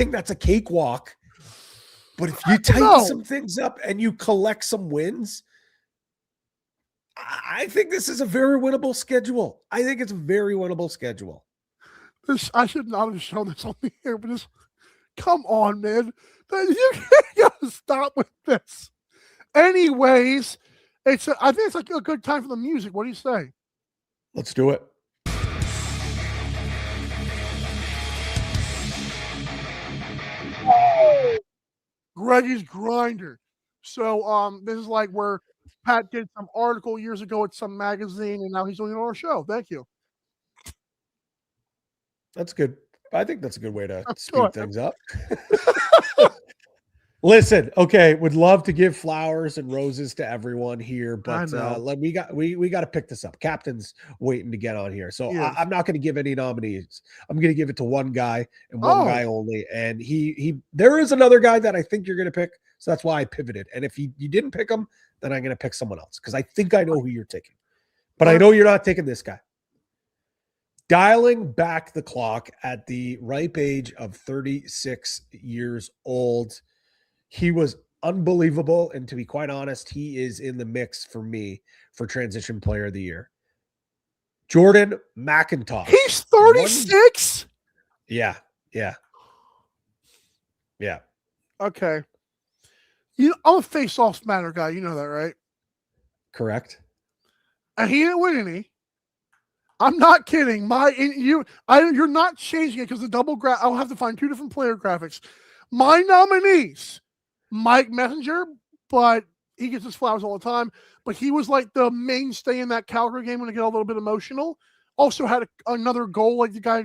that's a cakewalk, but if you tighten some things up and you collect some wins, I think this is a very winnable schedule. I think it's a very winnable schedule. I should not have shown this on the air, but just come on, man. You gotta stop with this. Anyways, I think it's like a good time for the music. What do you say? Let's do it. Greggy's Grinder. So this is like where Pat did some article years ago at some magazine, and now he's doing it on our show. Thank you. That's good. I think that's a good way to speed things up. Listen, okay, would love to give flowers and roses to everyone here, but we got to pick this up. Captain's waiting to get on here, so I'm not going to give any nominees. I'm going to give it to one guy and one guy only, and there is another guy that I think you're going to pick, so that's why I pivoted. And if you didn't pick him, then I'm going to pick someone else because I think I know who you're taking, but I know you're not taking this guy. Dialing back the clock at the ripe age of 36 years old. He was unbelievable. And to be quite honest, he is in the mix for me for Transition Player of the Year. Jordan McIntosh. He's 36? Yeah. Okay. I'm a face-off matter guy. You know that, right? Correct. And he didn't win any. I'm not kidding. You're not changing it because the double graph. I'll have to find two different player graphics. My nominees, Mike Messenger, but he gets his flowers all the time. But he was like the mainstay in that Calgary game when it got a little bit emotional. Also had another goal. Like the guy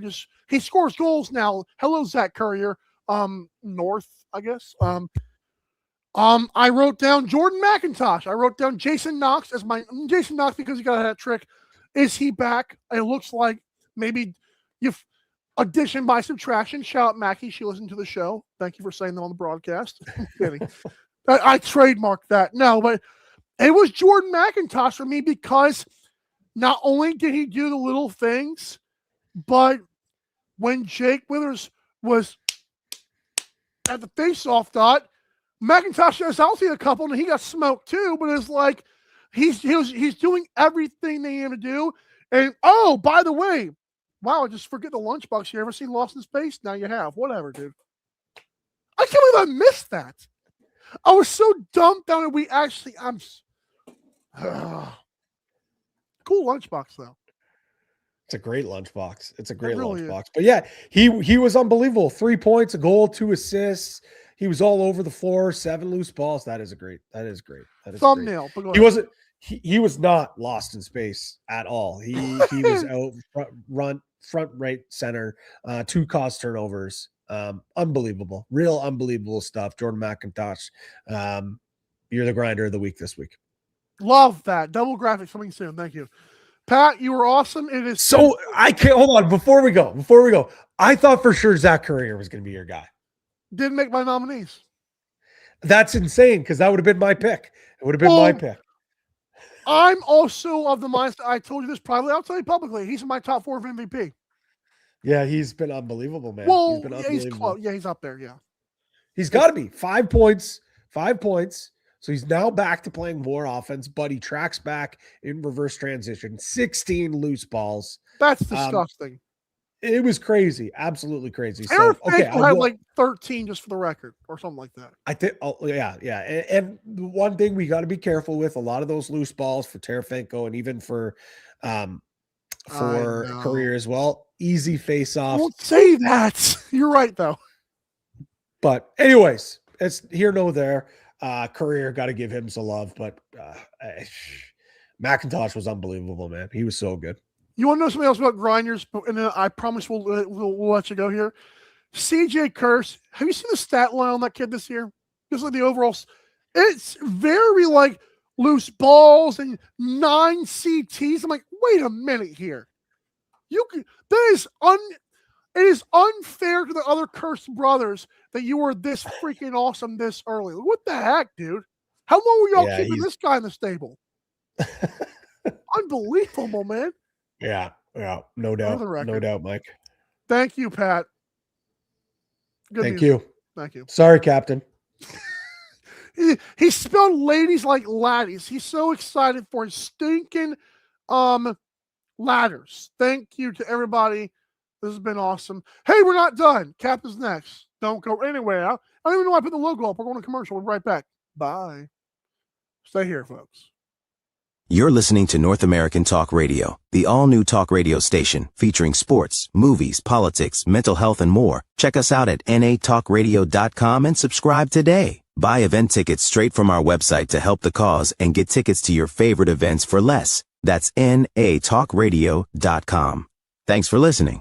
he scores goals now. Hello, Zach Currier. North, I guess. I wrote down Jordan McIntosh. I wrote down Jason Knox as Jason Knox because he got a hat trick. Is he back? It looks like maybe you've addition by subtraction. Shout out Mackie. She listened to the show. Thank you for saying that on the broadcast. I'm kidding. I trademarked that. No, but it was Jordan McIntosh for me because not only did he do the little things, but when Jake Withers was at the face-off dot, McIntosh has out a couple and he got smoked too, but it's like he's doing everything they need him to do. And by the way, wow, I just forget the lunchbox. You ever seen Lost in Space? Now you have. Whatever, dude. I can't believe I missed that. I was so dumbfounded. Cool lunchbox though. It's a great lunchbox. But yeah, he was unbelievable. 3 points, a goal, 2 assists. He was all over the floor, 7 loose balls. That is great. Thumbnail. Great. He was not lost in space at all. He was out front right center, 2 caused turnovers. Unbelievable. Real unbelievable stuff. Jordan McIntosh. You're the grinder of the week this week. Love that. Double graphics coming soon. Thank you. Pat, you were awesome. It is so I can't hold on before we go. I thought for sure Zach Currier was going to be your guy. Didn't make my nominees. That's insane because that would have been my pick. It would have been my pick. I'm also of the mindset. I told you this privately. I'll tell you publicly. He's in my top 4 for MVP. Yeah, he's been unbelievable, man. Well, he's close. Yeah, he's up there. Yeah, he's got to be 5 points. 5 points. So he's now back to playing more offense, but he tracks back in reverse transition. 16 loose balls. That's disgusting. It was crazy, absolutely crazy. So Eric okay, Finkel had like 13 just for the record, or something like that. I think. Oh yeah. And the one thing we got to be careful with, a lot of those loose balls for Tarasenko and even for Career as well. Easy face off. Don't say that. You're right though. But anyways, it's here nor there. Career, got to give him some love, but McIntosh was unbelievable, man. He was so good. You want to know something else about grinders? And then I promise we'll let you go here. CJ Curse, have you seen the stat line on that kid this year? Just like the overall, it's very like loose balls and 9 CTs. I'm like, wait a minute here. It is unfair to the other Curse brothers that you were this freaking awesome this early. What the heck, dude? How long were y'all keeping this guy in the stable? Unbelievable, man. Yeah, no doubt. No doubt, Mike. Thank you, Pat. Thank you. Thank you. Sorry, Captain. He spelled ladies like laddies. He's so excited for his stinking ladders. Thank you to everybody. This has been awesome. Hey, we're not done. Captain's next. Don't go anywhere. I don't even know why I put the logo up. We're going to commercial. We'll be right back. Bye. Stay here, folks. You're listening to North American Talk Radio, the all-new talk radio station featuring sports, movies, politics, mental health, and more. Check us out at natalkradio.com and subscribe today. Buy event tickets straight from our website to help the cause and get tickets to your favorite events for less. That's natalkradio.com. Thanks for listening.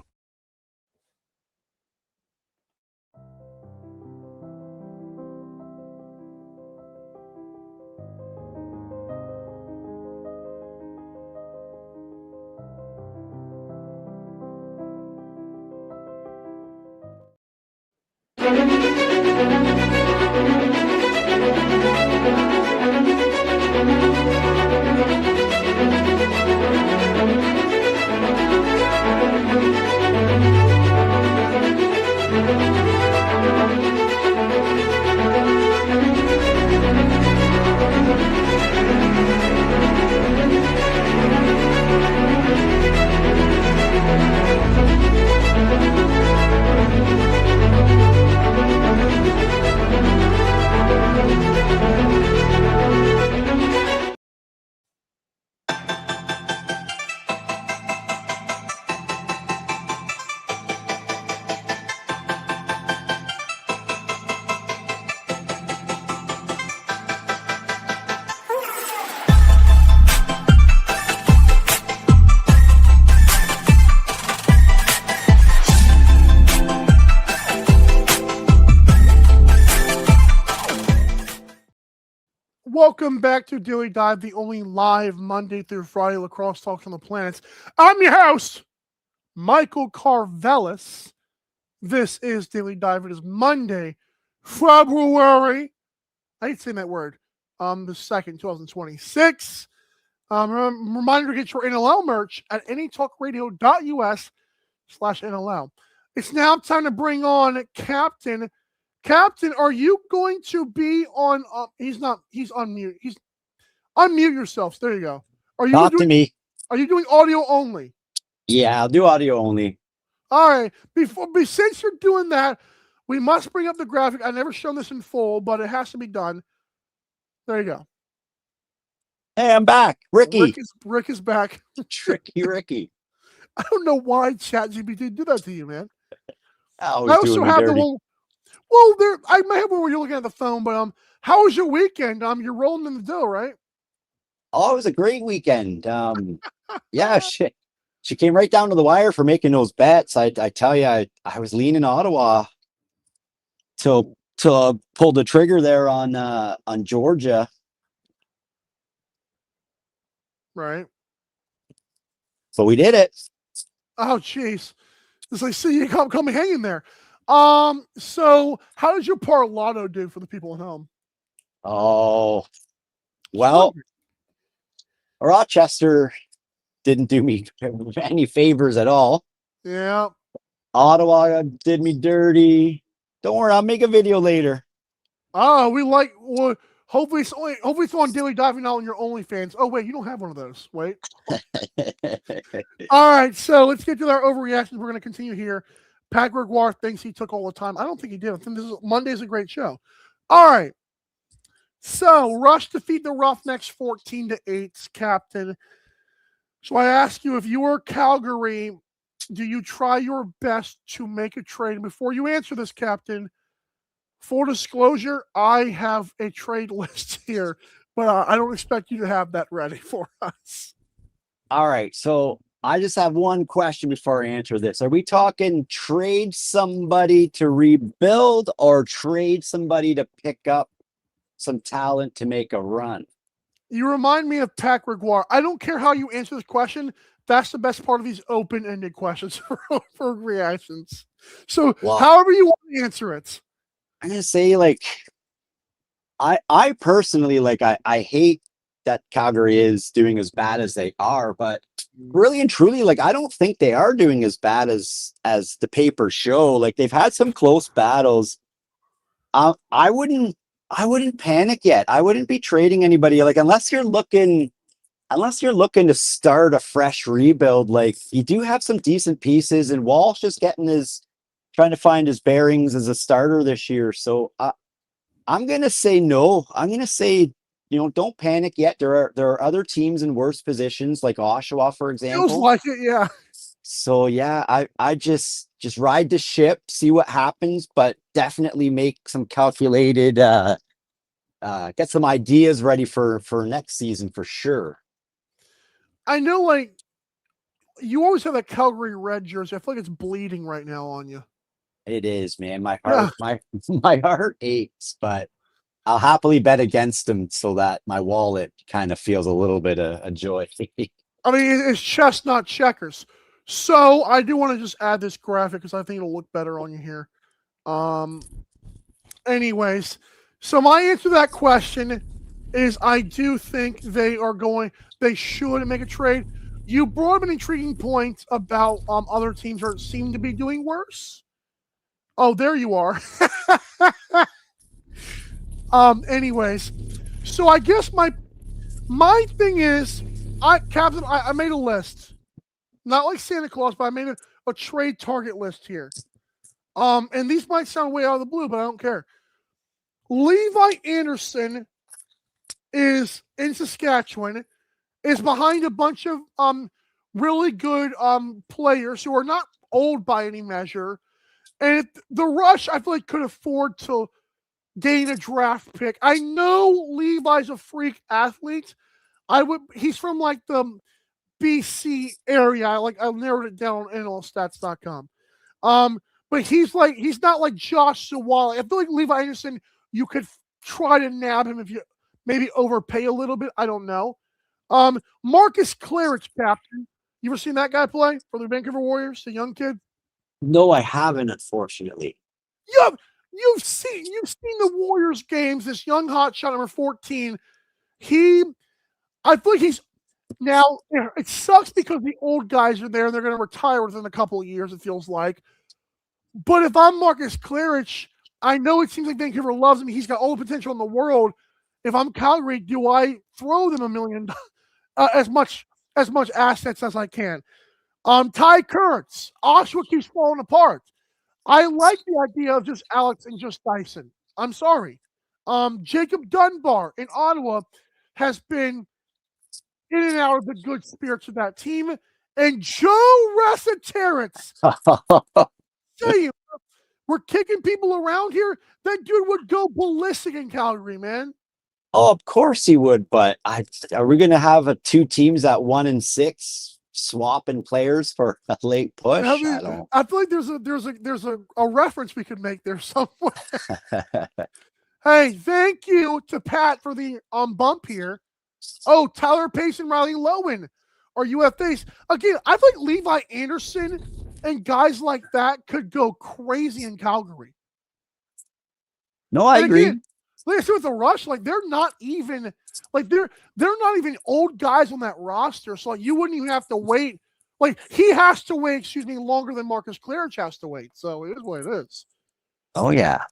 Welcome back to Daily Dive, the only live Monday through Friday lacrosse talk on the planet. I'm your host, Michael Karvelis. This is Daily Dive. It is Monday, February. I hate saying that word. The 2nd, 2026. Reminder to get your NLL merch at anytalkradio.us/NLL. It's now time to bring on Captain. Captain, are you going to be on? He's unmute. Unmute yourself. There you go. Talk to me. Are you doing audio only? Yeah, I'll do audio only. All right. Since you're doing that, we must bring up the graphic. I've never shown this in full, but it has to be done. There you go. Hey, I'm back. Ricky. Rick is back. Tricky Ricky. I don't know why ChatGPT did that to you, man. I also have the one. Well, I may have one where you're looking at the phone, but how was your weekend? You're rolling in the dough, right? Oh, it was a great weekend. Yeah, she came right down to the wire for making those bets. I tell you, I was leaning Ottawa to pull the trigger there on Georgia. Right. So we did it. Oh, jeez. It's like, see, you come hanging there. So how does your parlato do for the people at home? Oh, well, Rochester didn't do me any favors at all. Yeah. Ottawa did me dirty. Don't worry, I'll make a video later. Oh, Hopefully it's on Daily Diving, not on your OnlyFans. Oh wait, you don't have one of those. Wait. All right, so let's get to our overreactions. We're going to continue here. Pat Gregoire thinks he took all the time. I don't think he did. I think Monday's a great show. All right. So Rush defeat the Roughnecks 14-8, Captain. So I ask you, if you were Calgary, do you try your best to make a trade? Before you answer this, Captain, full disclosure, I have a trade list here, but I don't expect you to have that ready for us. All right. So I just have one question before I answer this. Are we talking trade somebody to rebuild or trade somebody to pick up some talent to make a run? You remind me of Pat Gregoire. I don't care how you answer this question. That's the best part of these open-ended questions for reactions. So however you want to answer it. I'm going to say, like, I personally, like, I hate that Calgary is doing as bad as they are, but really and truly, like, I don't think they are doing as bad as the papers show. Like, they've had some close battles. I wouldn't panic yet. I wouldn't be trading anybody. Like, unless you're looking to start a fresh rebuild. Like, you do have some decent pieces, and Walsh is trying to find his bearings as a starter this year. So I'm gonna say no. I'm gonna say, don't panic yet. There are other teams in worse positions, like Oshawa, for example. Feels like it, yeah. So yeah, I just ride the ship, see what happens, but definitely make some calculated, get some ideas ready for next season for sure. I know, like, you always have that Calgary red jersey. I feel like it's bleeding right now on you. It is, man. My heart, my heart aches, but I'll happily bet against them so that my wallet kind of feels a little bit of joy. I mean, it's chestnut checkers. So I do want to just add this graphic because I think it'll look better on you here. Anyways, so my answer to that question is I do think they should make a trade. You brought up an intriguing point about other teams seem to be doing worse. Oh, there you are. Anyways, so I guess my thing is, Captain, I made a list. Not like Santa Claus, but I made a trade target list here. And these might sound way out of the blue, but I don't care. Levi Anderson is in Saskatchewan, is behind a bunch of really good players who are not old by any measure. And the Rush, I feel like, could afford to gain a draft pick. I know Levi's a freak athlete. He's from like the BC area. I narrowed it down on NLStats.com. But he's not like Josh Zawala. I feel like Levi Anderson, you could try to nab him if you maybe overpay a little bit. I don't know. Marcus Claridge, Captain. You ever seen that guy play for the Vancouver Warriors, the young kid? No, I haven't, unfortunately. You've seen the Warriors games. This young hotshot number 14. I feel like he's now. It sucks because the old guys are there and they're going to retire within a couple of years. It feels like. But if I'm Marcus Claridge, I know it seems like Vancouver loves him. He's got all the potential in the world. If I'm Calgary, do I throw them $1 million, as much assets as I can? Ty Kurtz, Oshawa keeps falling apart. I like the idea of just Alex and just Dyson. I'm sorry. Jacob Dunbar in Ottawa has been in and out of the good spirits of that team. And Joe Rasataritz, we're kicking people around here. That dude would go ballistic in Calgary, man. Oh, of course he would, but are we going to have two teams at 1-6 swapping players for a late push? I feel like there's a reference we could make there somewhere. Hey, thank you to Pat for the bump here. Oh, Tyler Pace and Riley Lowen are UFAs. Again, I feel like Levi Anderson and guys like that could go crazy in Calgary. No, I agree. Like I said with the Rush, like they're not even old guys on that roster. So like you wouldn't even have to wait. Like he has to wait, longer than Marcus Claridge has to wait. So it is what it is. Oh yeah.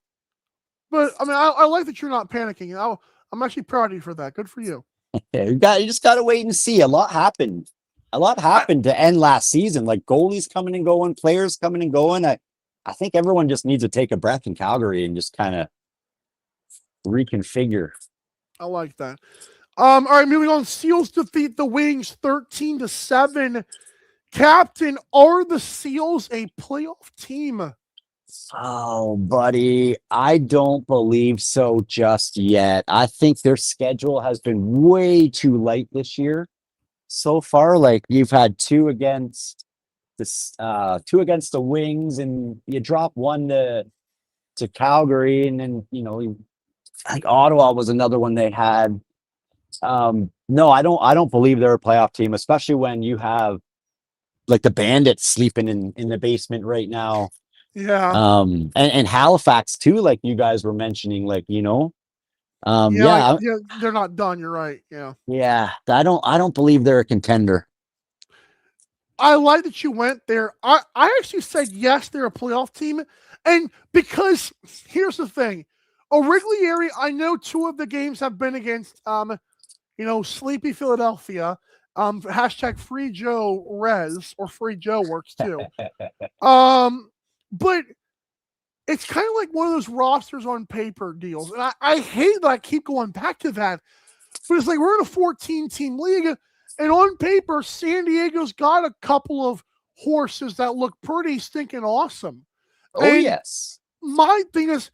But I mean, I like that you're not panicking. I'm actually proud of you for that. Good for you. Yeah, you just got to wait and see. A lot happened. A lot happened to end last season. Like goalies coming and going, players coming and going. I think everyone just needs to take a breath in Calgary and just kind of reconfigure. I like that. All right, moving on. Seals defeat the Wings 13-7. Captain, are the Seals a playoff team? Oh, buddy, I don't believe so just yet. I think their schedule has been way too light this year so far. Like you've had two against the Wings, and you drop one to Calgary, and then I think Ottawa was another one they had. No, I don't believe they're a playoff team, especially when you have like the Bandits sleeping in the basement right now. Yeah. And Halifax too, like you guys were mentioning, Yeah, they're not done. You're right. Yeah. Yeah. I don't believe they're a contender. I like that you went there. I actually said yes, they're a playoff team. And because here's the thing. Wrigley area, I know two of the games have been against Sleepy Philadelphia. Hashtag Free Joe Res or Free Joe works too. But it's kind of like one of those rosters on paper deals. And I hate that I keep going back to that. But it's like we're in a 14-team league, and on paper, San Diego's got a couple of horses that look pretty stinking awesome. Oh, and yes. My thing is,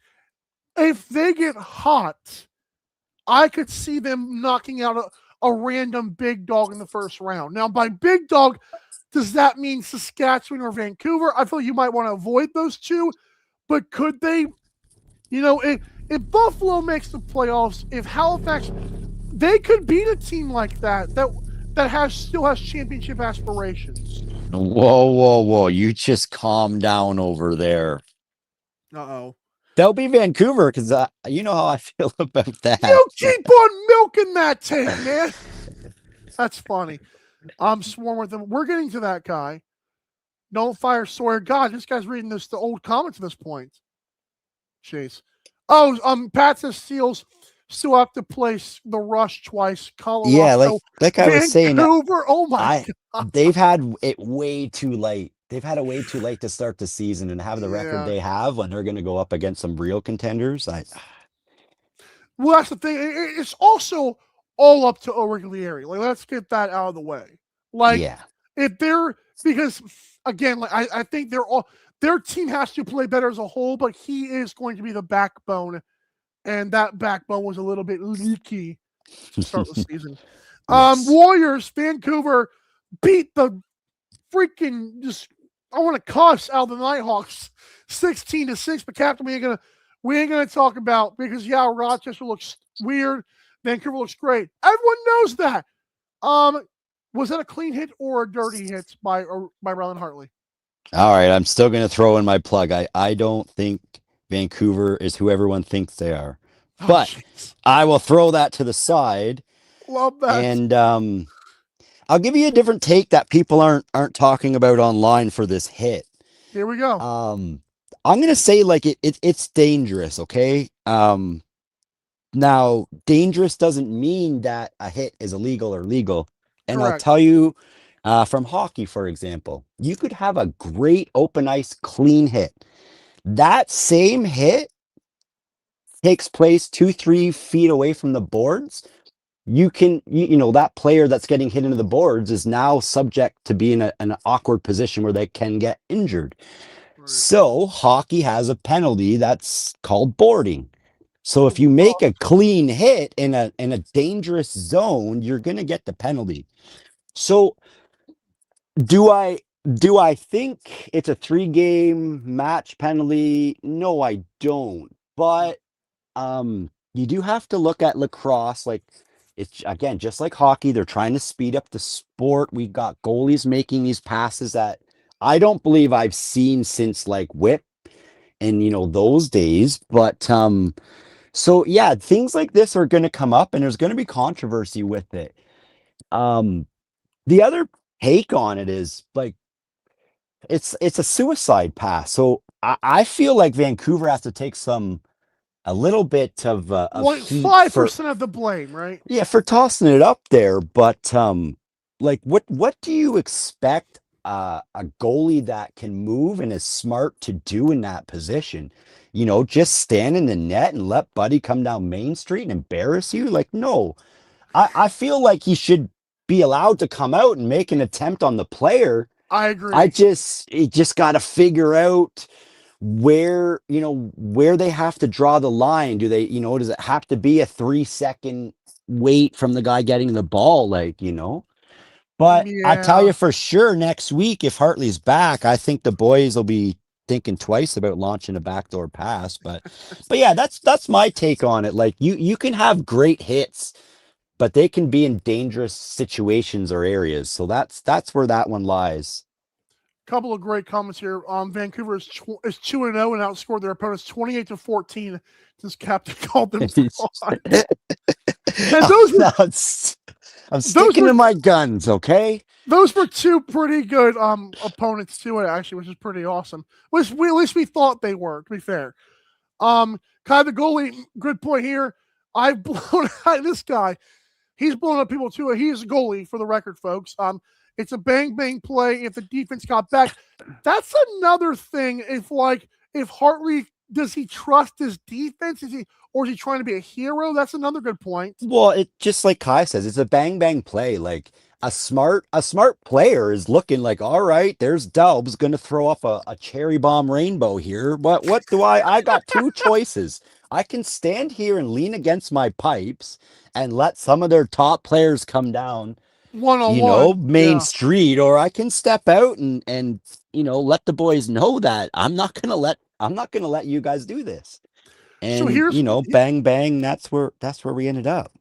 if they get hot, I could see them knocking out a random big dog in the first round. Now, by big dog, does that mean Saskatchewan or Vancouver? I feel you might want to avoid those two, but could they, if Buffalo makes the playoffs, if Halifax, they could beat a team like that still has championship aspirations. Whoa. You just calm down over there. Uh-oh. They'll be Vancouver because you know how I feel about that. You keep on milking that tape, man. That's funny. I'm sworn with them. We're getting to that guy. Don't fire Sawyer. God, this guy's reading the old comments at this point. Jeez. Oh, Pat says Seals still have to place the Rush twice. Colorado. Yeah, like I was saying. Vancouver. Oh my God. They've had it way too late. They've had it way too late to start the season and have the record they have when they're going to go up against some real contenders. Well, that's the thing. It's also all up to Wrigley area. Like, let's get that out of the way. Like, if they're because again, like I think their team has to play better as a whole, but he is going to be the backbone, and that backbone was a little bit leaky to start the season. Yes. Warriors, Vancouver beat the freaking I want to cuss out the Nighthawks 16-6, but Captain, we ain't gonna talk about because Rochester looks weird, Vancouver looks great. Everyone knows that. Was that a clean hit or a dirty hit by Rylan Hartley? All right, I'm still gonna throw in my plug. I don't think Vancouver is who everyone thinks they are, but I will throw that to the side. Love that. And I'll give you a different take that people aren't talking about online for this hit. Here we go. I'm gonna say like it's dangerous, okay? Now dangerous doesn't mean that a hit is illegal or legal. And Correct. I'll tell you, from hockey, for example, you could have a great open ice clean hit. That same hit takes place 2-3 feet away from the boards. You can, that player that's getting hit into the boards is now subject to be in an awkward position where they can get injured. Right. So hockey has a penalty that's called boarding. So if you make a clean hit in a dangerous zone, you're going to get the penalty. So do I think it's a 3-game match penalty? No, I don't. But you do have to look at lacrosse like it's, again, just like hockey, they're trying to speed up the sport. We've got goalies making these passes that I don't believe I've seen since like Whip and, those days. But so, yeah, things like this are going to come up and there's going to be controversy with it. The other take on it is like it's a suicide pass. So I feel like Vancouver has to take some a little bit of heat for 5% of the blame, right? yeah, for tossing it up there, but like what do you expect a goalie that can move and is smart to do in that position? You know, just stand in the net and let Buddy come down Main Street and embarrass you? Like, no. I feel like he should be allowed to come out and make an attempt on the player. I agree. You just got to figure out where, you know, where they have to draw the line. Do they, you know, does it have to be a 3-second wait from the guy getting the ball? Like, you know, but I tell Yeah. you for sure next week, if Hartley's back, I think the boys will be thinking twice about launching a backdoor pass. But yeah, that's my take on it. Like you can have great hits, but they can be in dangerous situations or areas. So that's where that one lies. Couple of great comments here. Vancouver is 2-0 and outscored their opponents 28-14 since Captain called them fraud. And those I'm sticking to my guns, okay? Those were two pretty good opponents to it, actually, which is pretty awesome. At least we thought they were, to be fair. Kai the goalie, good point here. I've blown out this guy. He's blown up people too. He is a goalie, for the record, folks. It's a bang play. If the defense got back, that's another thing. If Hartley, does he trust his defense? Or is he trying to be a hero? That's another good point. Well, it just like Kai says, it's a bang play. Like a smart player is looking like, all right, there's Delb's going to throw off a cherry bomb rainbow here. What do I got two choices. I can stand here and lean against my pipes and let some of their top players come down one-on-one, you know, Main Street, or I can step out and you know, let the boys know that I'm not gonna let you guys do this. And so here's, you know, bang, that's where we ended up.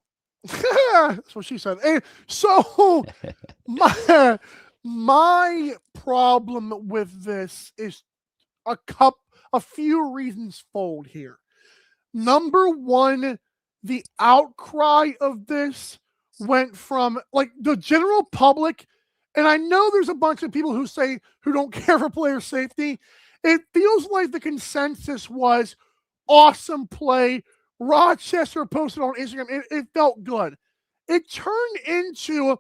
That's what she said. And so my problem with this is a few reasons fold here. Number one, the outcry of this went from like the general public, and I know there's a bunch of people who don't care for player safety. It feels like the consensus was awesome play. Rochester posted on Instagram. It felt good. It turned into,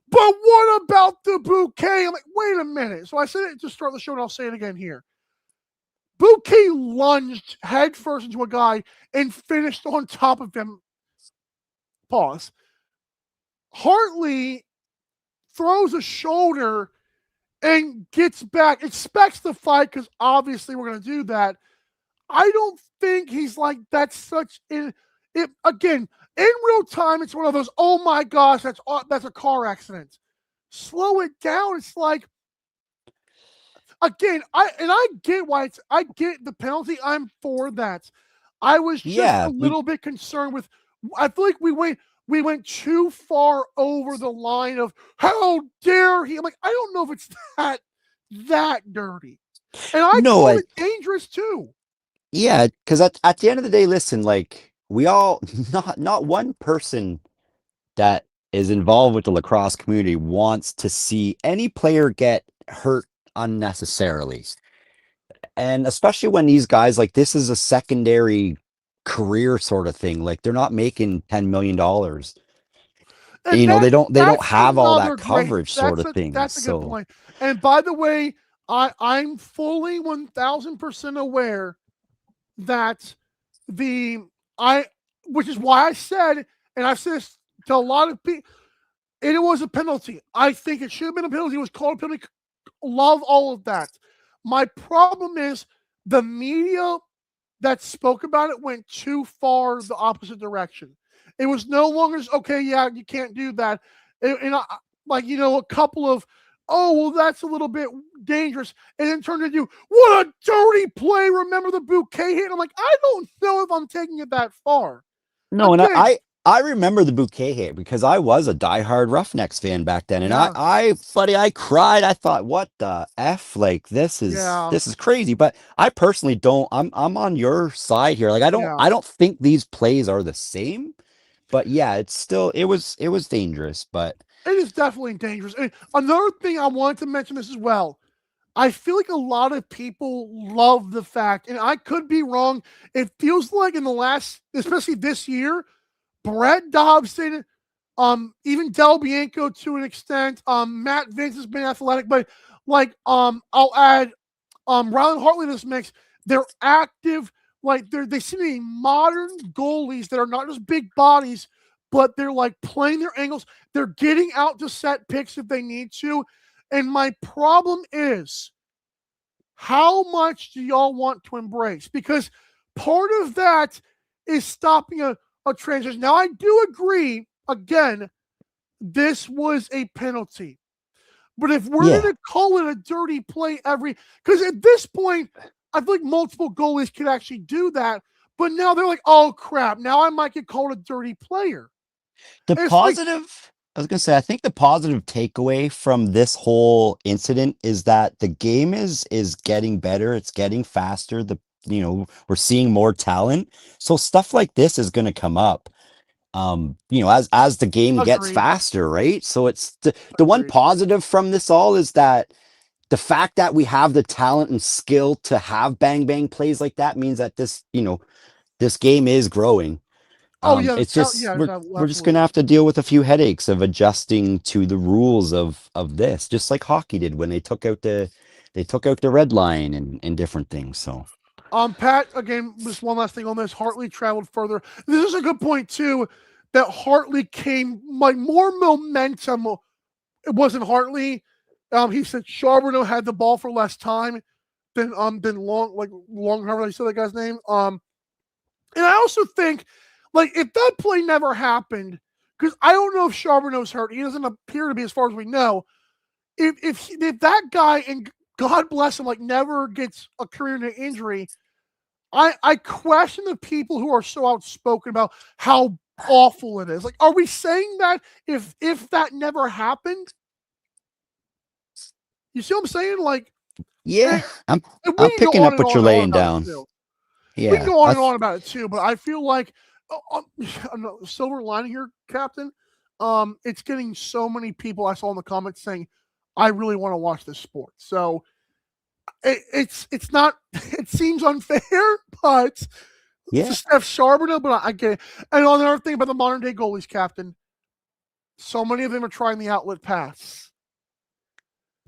but what about the bouquet? I'm like, wait a minute. So I said it to start the show, and I'll say it again here. Bouquet lunged headfirst into a guy and finished on top of him. Pause. Hartley throws a shoulder and gets back, expects the fight because obviously we're going to do that. I don't think he's like, that's such in it again in real time. It's one of those, oh my gosh, that's a car accident. Slow it down. It's like, again, I get why I get the penalty. I'm for that. I was just a little bit concerned with, I feel like we went too far over the line of how dare he. I'm like, I don't know if it's that dirty. And I call it dangerous too. Yeah, because at the end of the day, listen, like we all not one person that is involved with the lacrosse community wants to see any player get hurt unnecessarily. And especially when these guys, like, this is a secondary career sort of thing. Like, they're not making $10 million. You know, they don't have all that coverage sort of thing. That's a good point. And by the way, I'm fully 1000% aware that which is why I said, and I've said this to a lot of people, it was a penalty. I think it should have been a penalty. It was called a penalty. Love all of that. My problem is the media that spoke about it went too far the opposite direction. It was no longer okay. Yeah, you can't do that. And like, you know, a couple of, oh, well, that's a little bit dangerous. And then turned into, what a dirty play. Remember the bouquet hit? I'm like, I don't know if I'm taking it that far. No, again, and I remember the bouquet hit because I was a diehard Roughnecks fan back then. And I cried. I thought, what the F? Like, this is crazy. But I personally don't, I'm on your side here. Like, I don't think these plays are the same. But yeah, it's still, it was dangerous, but it is definitely dangerous. And another thing I wanted to mention this as well. I feel like a lot of people love the fact, and I could be wrong. It feels like in the last, especially this year, Brett Dobson, even Del Bianco to an extent, Matt Vince has been athletic, but like, I'll add, Rylan Hartley in this mix. They're active, like they seem to be modern goalies that are not just big bodies, but they're like playing their angles. They're getting out to set picks if they need to. And my problem is, how much do y'all want to embrace? Because part of that is stopping a transition. Now, I do agree, again, this was a penalty. But if we're going to call it a dirty play because at this point, I feel like multiple goalies could actually do that. But now they're like, oh, crap, now I might get called a dirty player. The positive, I was going to say, I think the positive takeaway from this whole incident is that the game is getting better. It's getting faster. We're seeing more talent. So stuff like this is going to come up. As the game gets faster, right? So it's the one positive from this all is that the fact that we have the talent and skill to have bang bang plays like that means that this game is growing. It's just we're just gonna have to deal with a few headaches of adjusting to the rules of this, just like hockey did when they took out the red line and different things. So Pat, again, just one last thing on this. Hartley traveled further. This is a good point too, that Hartley came like more momentum. It wasn't Hartley. He said Charbonneau had the ball for less time than Long, however I said that guy's name. And I also think, like, if that play never happened, because I don't know if Charbonneau's hurt. He doesn't appear to be, as far as we know. If that guy, and God bless him, like, never gets a career-ending injury, I question the people who are so outspoken about how awful it is. Like, are we saying that if that never happened? You see what I'm saying? Like, yeah, I'm picking up what you're laying down. Yeah, we can go on and on about it too, but I feel like silver lining here, Captain. It's getting so many people I saw in the comments saying, "I really want to watch this sport." So it's not. It seems unfair, but yeah, Steph Charbonneau. But I get it. And on another thing about the modern day goalies, Captain. So many of them are trying the outlet pass.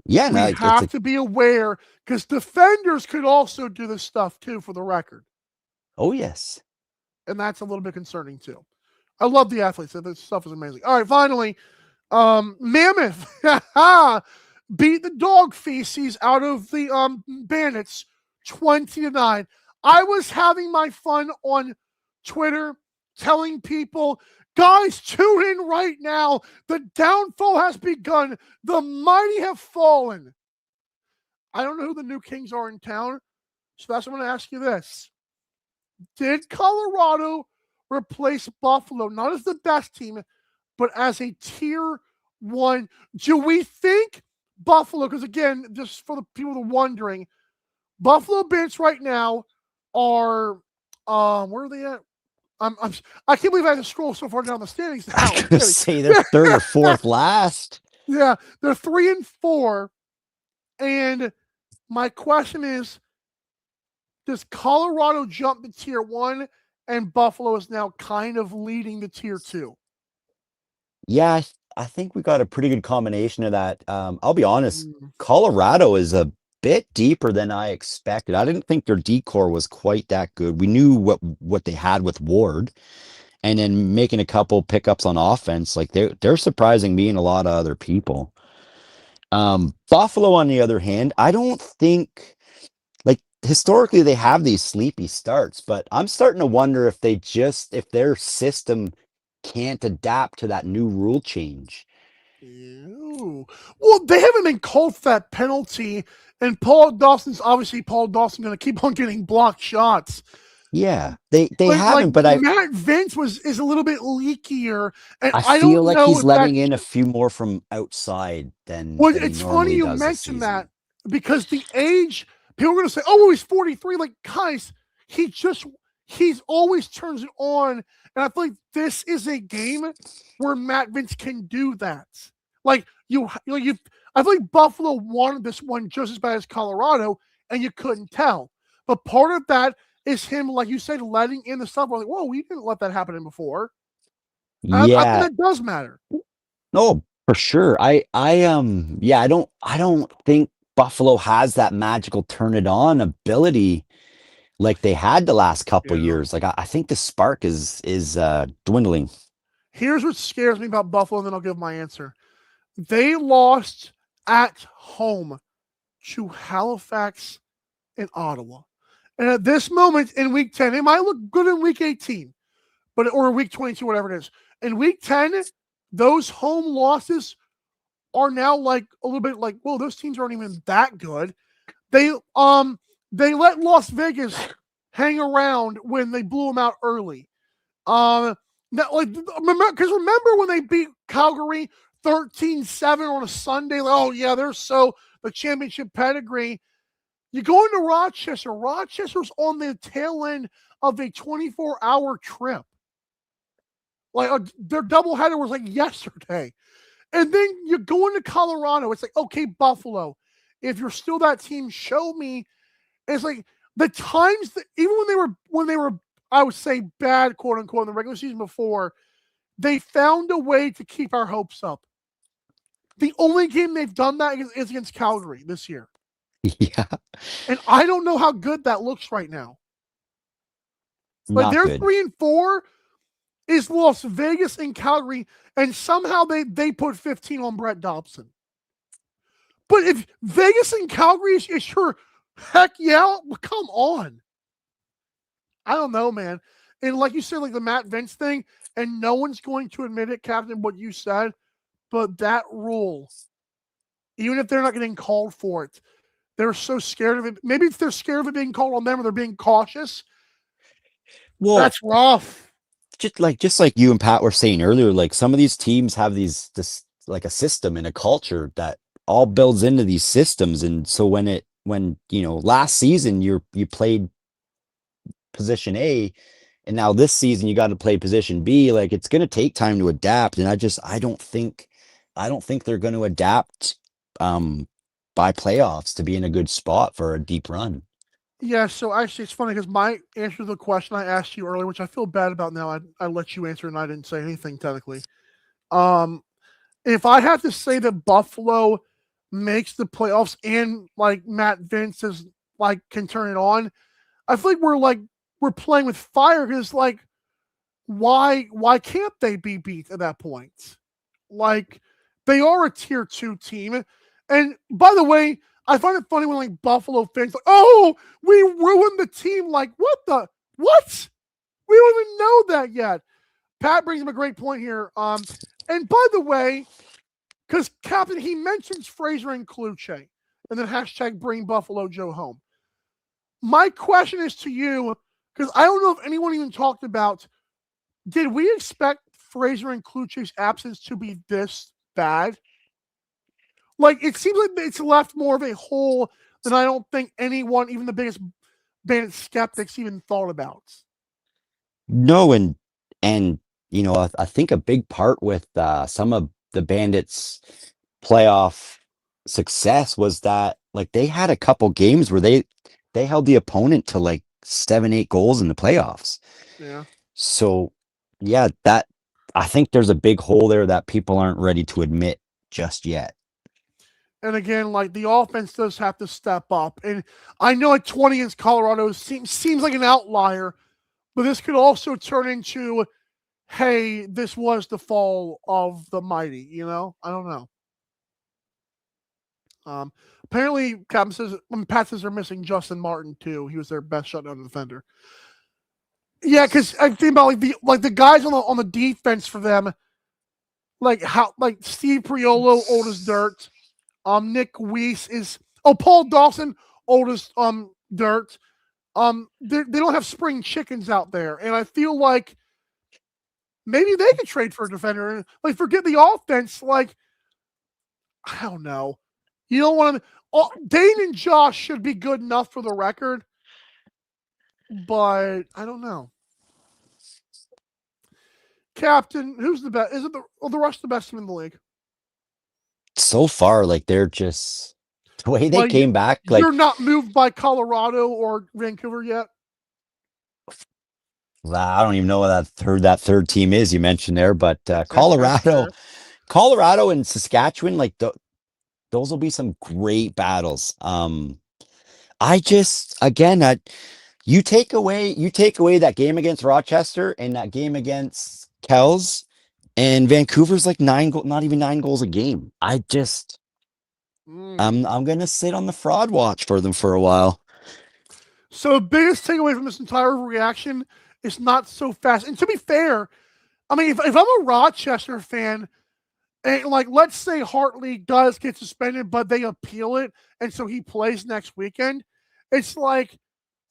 Yeah, we have to be aware, because defenders could also do this stuff too, for the record. Oh, yes. And that's a little bit concerning too. I love the athletes. This stuff is amazing. All right, finally, Mammoth beat the dog feces out of the Bandits 20-9. I was having my fun on Twitter telling people, guys, tune in right now. The downfall has begun. The mighty have fallen. I don't know who the new kings are in town, so that's what I'm going to ask you this. Did Colorado replace Buffalo, not as the best team, but as a tier 1? Do we think Buffalo, because again, just for the people that are wondering, Buffalo Bandits right now are, where are they at? I can't believe I had to scroll so far down the standings now. I was going to say they're third or fourth last. Yeah, they're 3-4. And my question is, does Colorado jump to tier 1 and Buffalo is now kind of leading the tier 2? Yeah, I think we got a pretty good combination of that. I'll be honest, Colorado is a bit deeper than I expected. I didn't think their decor was quite that good. We knew what they had with Ward, and then making a couple pickups on offense, like they're surprising me and a lot of other people. Buffalo, on the other hand, I don't think, like, historically they have these sleepy starts, but I'm starting to wonder if their system can't adapt to that new rule change. Ew. Well, they haven't been called for that penalty, and Paul Dawson's going to keep on getting blocked shots. Yeah, they haven't, but Matt Vince is a little bit leakier, and I feel like he's letting in a few more from outside than. Well, it's funny you mentioned that, because the age, people are going to say, "Oh, well, he's 43." Like, guys, he's always turns it on, and I feel like this is a game where Matt Vince can do that. Like, I think Buffalo wanted this one just as bad as Colorado, and you couldn't tell. But part of that is him, like you said, letting in the stuff. We're like, whoa, we didn't let that happen in before. I think Yeah, that does matter. no, for sure. Yeah, I don't think Buffalo has that magical turn it on ability like they had the last couple Yeah. years. Like I think the spark is dwindling. Here's what scares me about Buffalo, and then I'll give my answer. They lost at home to Halifax and Ottawa. And at this moment in week 10, it might look good in week 18, or week 22, whatever it is. In week 10, those home losses are now like a little bit like, well, those teams aren't even that good. They let Las Vegas hang around when they blew them out early. Remember when they beat Calgary 13-7 on a Sunday? Like, oh yeah, they're so the championship pedigree. You go into Rochester. Rochester's on the tail end of a 24-hour trip. Like their doubleheader was like yesterday. And then you go into Colorado. It's like, okay, Buffalo, if you're still that team, show me. It's like the times that even when they were, I would say, bad, quote unquote, in the regular season before, they found a way to keep our hopes up. The only game they've done that is against Calgary this year. Yeah, And I don't know how good that looks right now. Like not they're good. 3-4 is Las Vegas and Calgary, and somehow they put 15 on Brett Dobson. But if Vegas and Calgary is your heck yeah, come on. I don't know, man. And like you said, like the Matt Vince thing, and no one's going to admit it, Captain, what you said, but that rule, even if they're not getting called for it, they're so scared of it. Maybe if they're scared of it being called on them or they're being cautious, Well, that's rough. just like you and Pat were saying earlier, like some of these teams have this like a system and a culture that all builds into these systems. And so when last season you played position A, and now this season you got to play position B, like it's going to take time to adapt. And I don't think they're going to adapt by playoffs to be in a good spot for a deep run. Yeah, so actually, it's funny because my answer to the question I asked you earlier, which I feel bad about now, I let you answer and I didn't say anything technically. If I had to say that Buffalo makes the playoffs and like Matt Vince is like can turn it on, I feel like we're playing with fire because like why can't they be beat at that point? Like they are a tier 2 team. And by the way, I find it funny when like Buffalo fans like, oh, we ruined the team. Like, what? We don't even know that yet. Pat brings up a great point here. And by the way, because Captain, he mentions Fraser and Kluche, and then hashtag bring Buffalo Joe home. My question is to you, because I don't know if anyone even talked about, did we expect Fraser and Kluche's absence to be this bad? Like, it seems like it's left more of a hole than I don't think anyone, even the biggest Bandit skeptics, even thought about. No, and I think a big part with some of the Bandits' playoff success was that like they had a couple games where they held the opponent to like 7-8 goals in the playoffs. Yeah. So yeah, that I think there's a big hole there that people aren't ready to admit just yet. And again, like the offense does have to step up. And I know like 20 against Colorado seems like an outlier, but this could also turn into, hey, this was the fall of the mighty, I don't know. Apparently, Captain says Pat says they're missing Justin Martin too. He was their best shutdown defender. Yeah, because I think about like the guys on the defense for them, like Steve Priolo, old as dirt. Nick Weiss is Paul Dawson, old as dirt. They don't have spring chickens out there, and I feel like maybe they could trade for a defender. Like forget the offense. Like I don't know. You don't want to. Dane and Josh should be good enough for the record, but I don't know. Captain, who's the best? Is it the Rush the best team in the league? so far, like they're just the way they Well, came back. Like you're not moved by Colorado or Vancouver yet. I don't even know what that third team is you mentioned there, but That's Colorado, fair. Colorado and Saskatchewan, like those will be some great battles. I just again, you take away that game against Rochester and that game against Kells, and Vancouver's like not even 9 goals a game. I'm gonna sit on the fraud watch for them for a while. So, biggest takeaway from this entire reaction is not so fast. And to be fair, I mean, if I'm a Rochester fan, and like let's say Hartley does get suspended, but they appeal it, and so he plays next weekend, it's like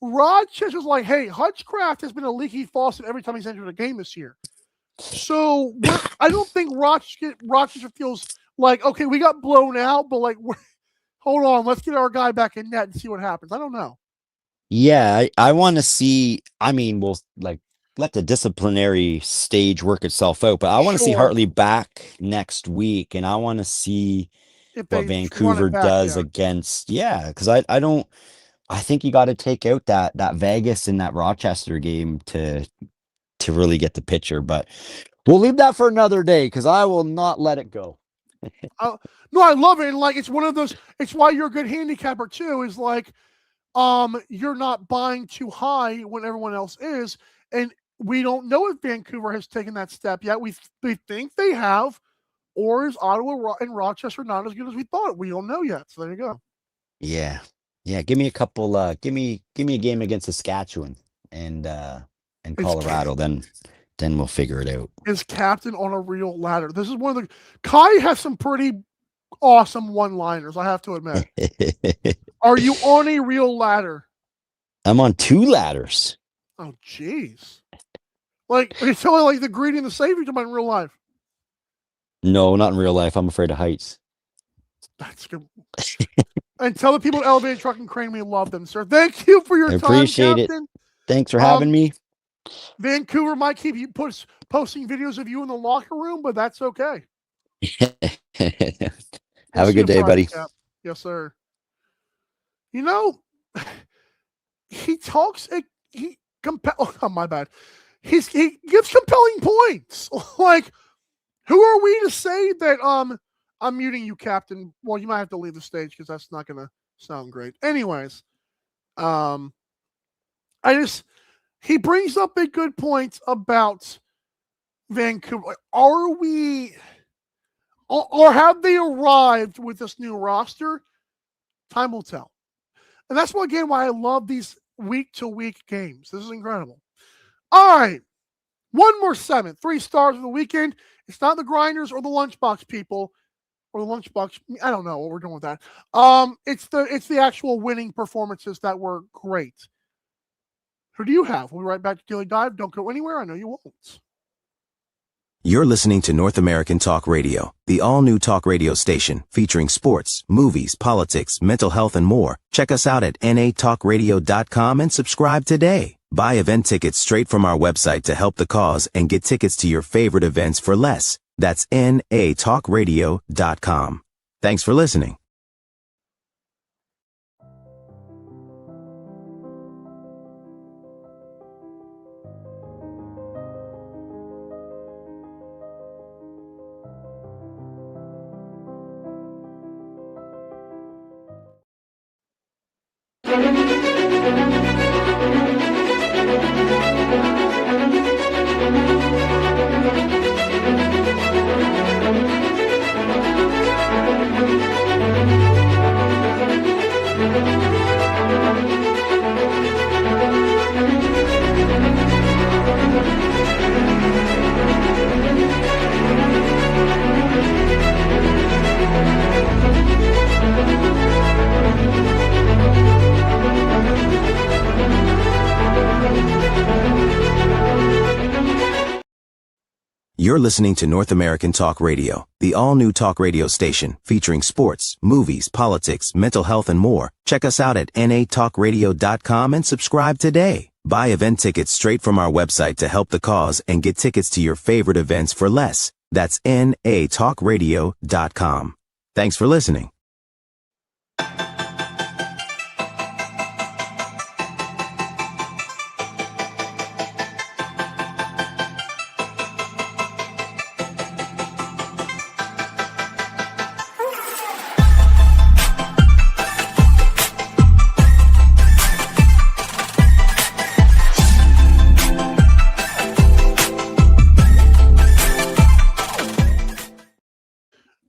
Rochester's like, hey, Hutchcraft has been a leaky faucet every time he's entered a game this year. So I don't think Rochester feels like, okay, we got blown out, but like, hold on, let's get our guy back in net and see what happens. I don't know. Yeah, I want to see. I mean, we'll like let the disciplinary stage work itself out, but I want to see Sure. Hartley back next week, and I want to see If what they run Vancouver it back, does yeah. against. Yeah, because I think you got to take out that Vegas and that Rochester game to really get the picture. But we'll leave that for another day because I will not let it go. No, I love it. And like, it's one of those, it's why you're a good handicapper too, is like, you're not buying too high when everyone else is. And we don't know if Vancouver has taken that step yet. We think they have, or is Ottawa and Rochester not as good as we thought? We don't know yet. So there you go. Yeah. Give me a couple. Give me a game against Saskatchewan and Colorado. Then we'll figure it out. Is Captain on a real ladder? This is one of the Kai has some pretty awesome one-liners, I have to admit. Are you on a real ladder? I'm on 2 ladders. Oh, jeez. Like, are you telling like the greedy and the savior to my real life? No, not in real life. I'm afraid of heights. That's good. And tell the people at Elevated Truck and Crane we love them, sir. Thank you for your time, appreciate Captain. Thanks for having me. Vancouver might keep you posting videos of you in the locker room, but that's okay. Have a good day, buddy. Cap. Yes, sir. You know, he talks. Oh, my bad. He gives compelling points. Like, who are we to say that? I'm muting you, Captain. Well, you might have to leave the stage because that's not going to sound great. Anyways, he brings up a good point about Vancouver. Are we, or have they arrived with this new roster? Time will tell. And that's why I love these week-to-week games. This is incredible. All right. One more 7. 3 stars of the weekend. It's not the Grinders or the Lunchbox people. Or the Lunchbox. I don't know what we're doing with that. It's the actual winning performances that were great. Who do you have? We'll be right back to Daily Dive. Don't go anywhere. I know you won't. You're listening to North American Talk Radio, the all-new talk radio station featuring sports, movies, politics, mental health, and more. Check us out at natalkradio.com and subscribe today. Buy event tickets straight from our website to help the cause and get tickets to your favorite events for less. That's natalkradio.com. Thanks for listening. You're listening to North American Talk Radio, the all-new talk radio station featuring sports, movies, politics, mental health, and more. Check us out at natalkradio.com and subscribe today. Buy event tickets straight from our website to help the cause and get tickets to your favorite events for less. That's natalkradio.com. Thanks for listening.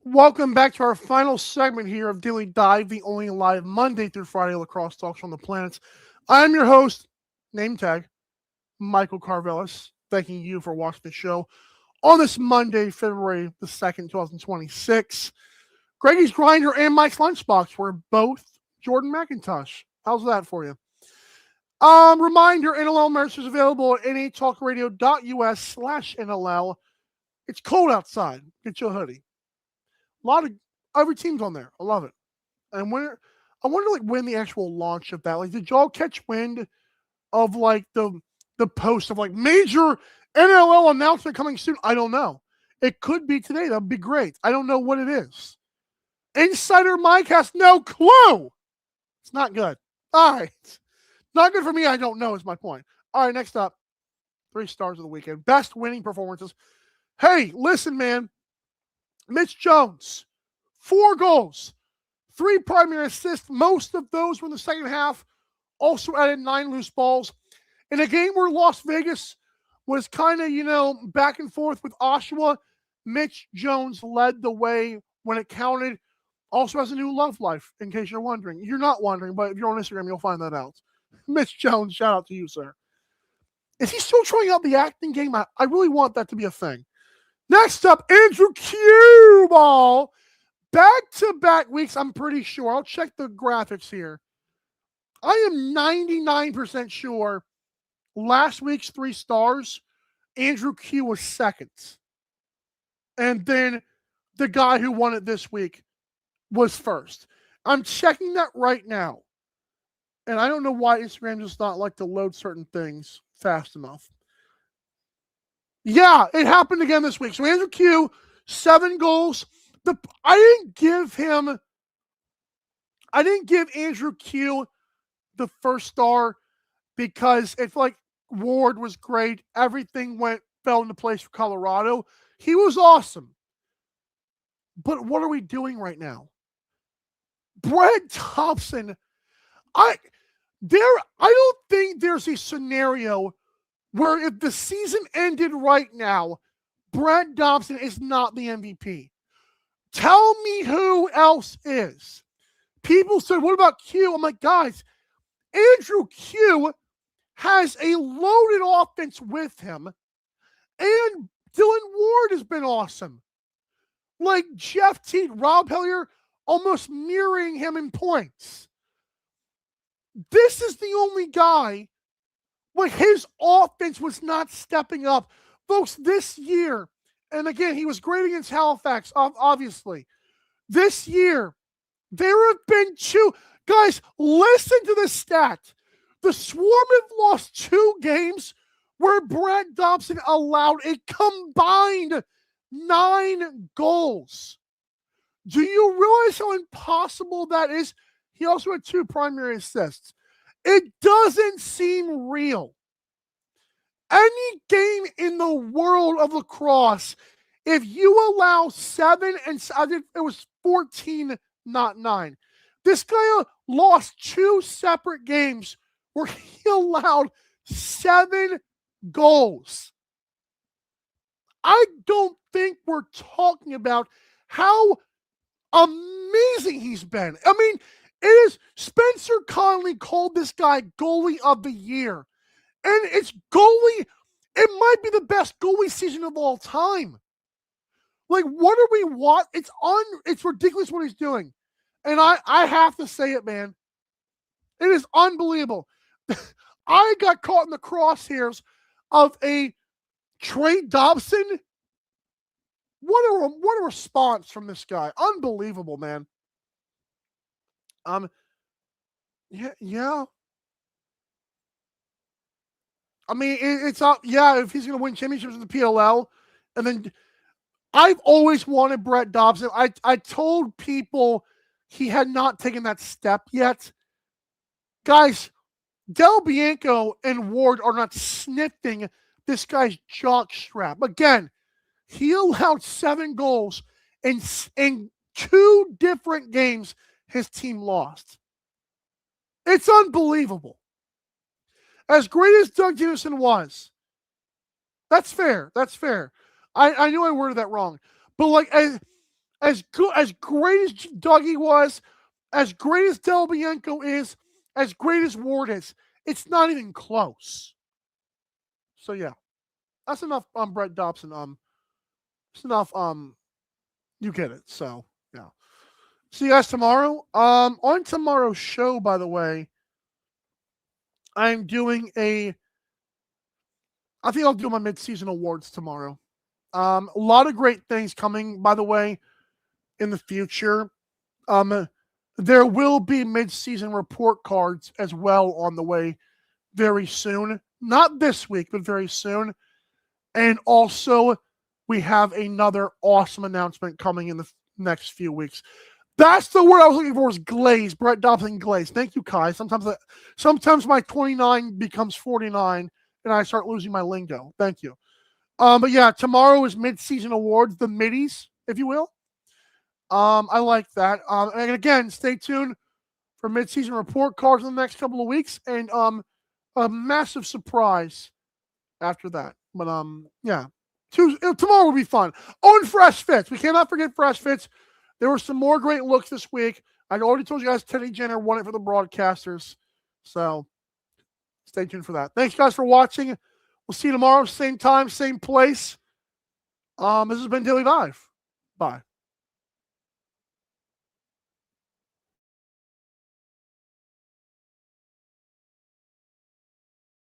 Welcome back to our final segment here of Daily Dive, the only live Monday through Friday lacrosse talk show on the planet. I'm your host, name tag, Michael Karvelis. Thanking you for watching the show on this Monday, February the 2nd, 2026. Greggy's Grinder and Mike's Lunchbox were both Jordan McIntosh. How's that for you? Reminder, NLL merch is available at natalkradio.us/NLL. It's cold outside. Get you a hoodie. A lot of every team's on there. I love it. And I wonder like when the actual launch of that. Like, did y'all catch wind of like the post of like major NLL announcement coming soon? I don't know. It could be today. That'd be great. I don't know what it is. Insider Mike has no clue. It's not good. All right. Not good for me. I don't know is my point. All right, next up. 3 stars of the weekend. Best winning performances. Hey, listen, man. Mitch Jones, 4 goals, 3 primary assists. Most of those were in the second half. Also added 9 loose balls. In a game where Las Vegas was kind of, back and forth with Oshawa, Mitch Jones led the way when it counted. Also has a new love life, in case you're wondering. You're not wondering, but if you're on Instagram, you'll find that out. Mitch Jones, shout out to you, sir. Is he still trying out the acting game? I really want that to be a thing. Next up, Andrew Cuball. Back-to-back weeks, I'm pretty sure. I'll check the graphics here. I am 99% sure last week's 3 stars, Andrew Q was second. And then the guy who won it this week was first. I'm checking that right now. And I don't know why Instagram does not like to load certain things fast enough. Yeah, it happened again this week. So Andrew Q, 7 goals. I didn't give Andrew Q the first star because it's like Ward was great. Everything fell into place for Colorado. He was awesome. But what are we doing right now? Brad Thompson, I don't think there's a scenario where if the season ended right now, Brad Thompson is not the MVP. Tell me who else is. People said, what about Q? I'm like, guys, Andrew Q has a loaded offense with him, and Dylan Ward has been awesome. Like Jeff Teague, Rob Hellier, almost mirroring him in points. This is the only guy where his offense was not stepping up. Folks, this year, and again, he was great against Halifax, obviously. This year, there have been 2. Guys, listen to the stat. The Swarm have lost 2 games where Brad Thompson allowed a combined 9 goals. Do you realize how impossible that is? He also had 2 primary assists. It doesn't seem real. Any game in the world of lacrosse, if you allow 7 and I think it was 14, not 9. This guy lost 2 separate games where he allowed 7 goals. I don't think we're talking about how amazing he's been. I mean, it is Spencer Connolly called this guy goalie of the year. And it's goalie, it might be the best goalie season of all time. Like, what are we it's ridiculous what he's doing. And I have to say it, man. It is unbelievable. I got caught in the crosshairs of a Trey Dobson. What a response from this guy. Unbelievable, man. Yeah. I mean, it's up. Yeah, if he's going to win championships in the PLL, and then I've always wanted Brett Dobson. I told people he had not taken that step yet. Guys, Del Bianco and Ward are not sniffing this guy's jock strap. Again, he allowed 7 goals in 2 different games his team lost. It's unbelievable. As great as Doug Jimison was, that's fair. That's fair. I knew I worded that wrong. But like as great as Dougie was, as great as Del Bianco is, as great as Ward is, it's not even close. So yeah. That's enough on Brett Dobson. It's enough. You get it. So yeah. See you guys tomorrow. On tomorrow's show, by the way, I'm doing I think I'll do my mid-season awards tomorrow. A lot of great things coming, by the way, in the future. There will be mid-season report cards as well on the way very soon. Not this week, but very soon. And also, we have another awesome announcement coming in the next few weeks. That's the word I was looking for, is glaze. Brett Dobson glaze. Thank you, Kai. Sometimes my 29 becomes 49, and I start losing my lingo. Thank you. But yeah, tomorrow is mid-season awards, the middies, if you will. I like that. And again, stay tuned for mid-season report cards in the next couple of weeks, and a massive surprise after that. But yeah, tomorrow will be fun. Oh, and Fresh Fits. We cannot forget Fresh Fits. There were some more great looks this week. I already told you guys Teddy Jenner won it for the broadcasters. So stay tuned for that. Thanks, guys, for watching. We'll see you tomorrow, same time, same place. This has been Daily Dive. Bye.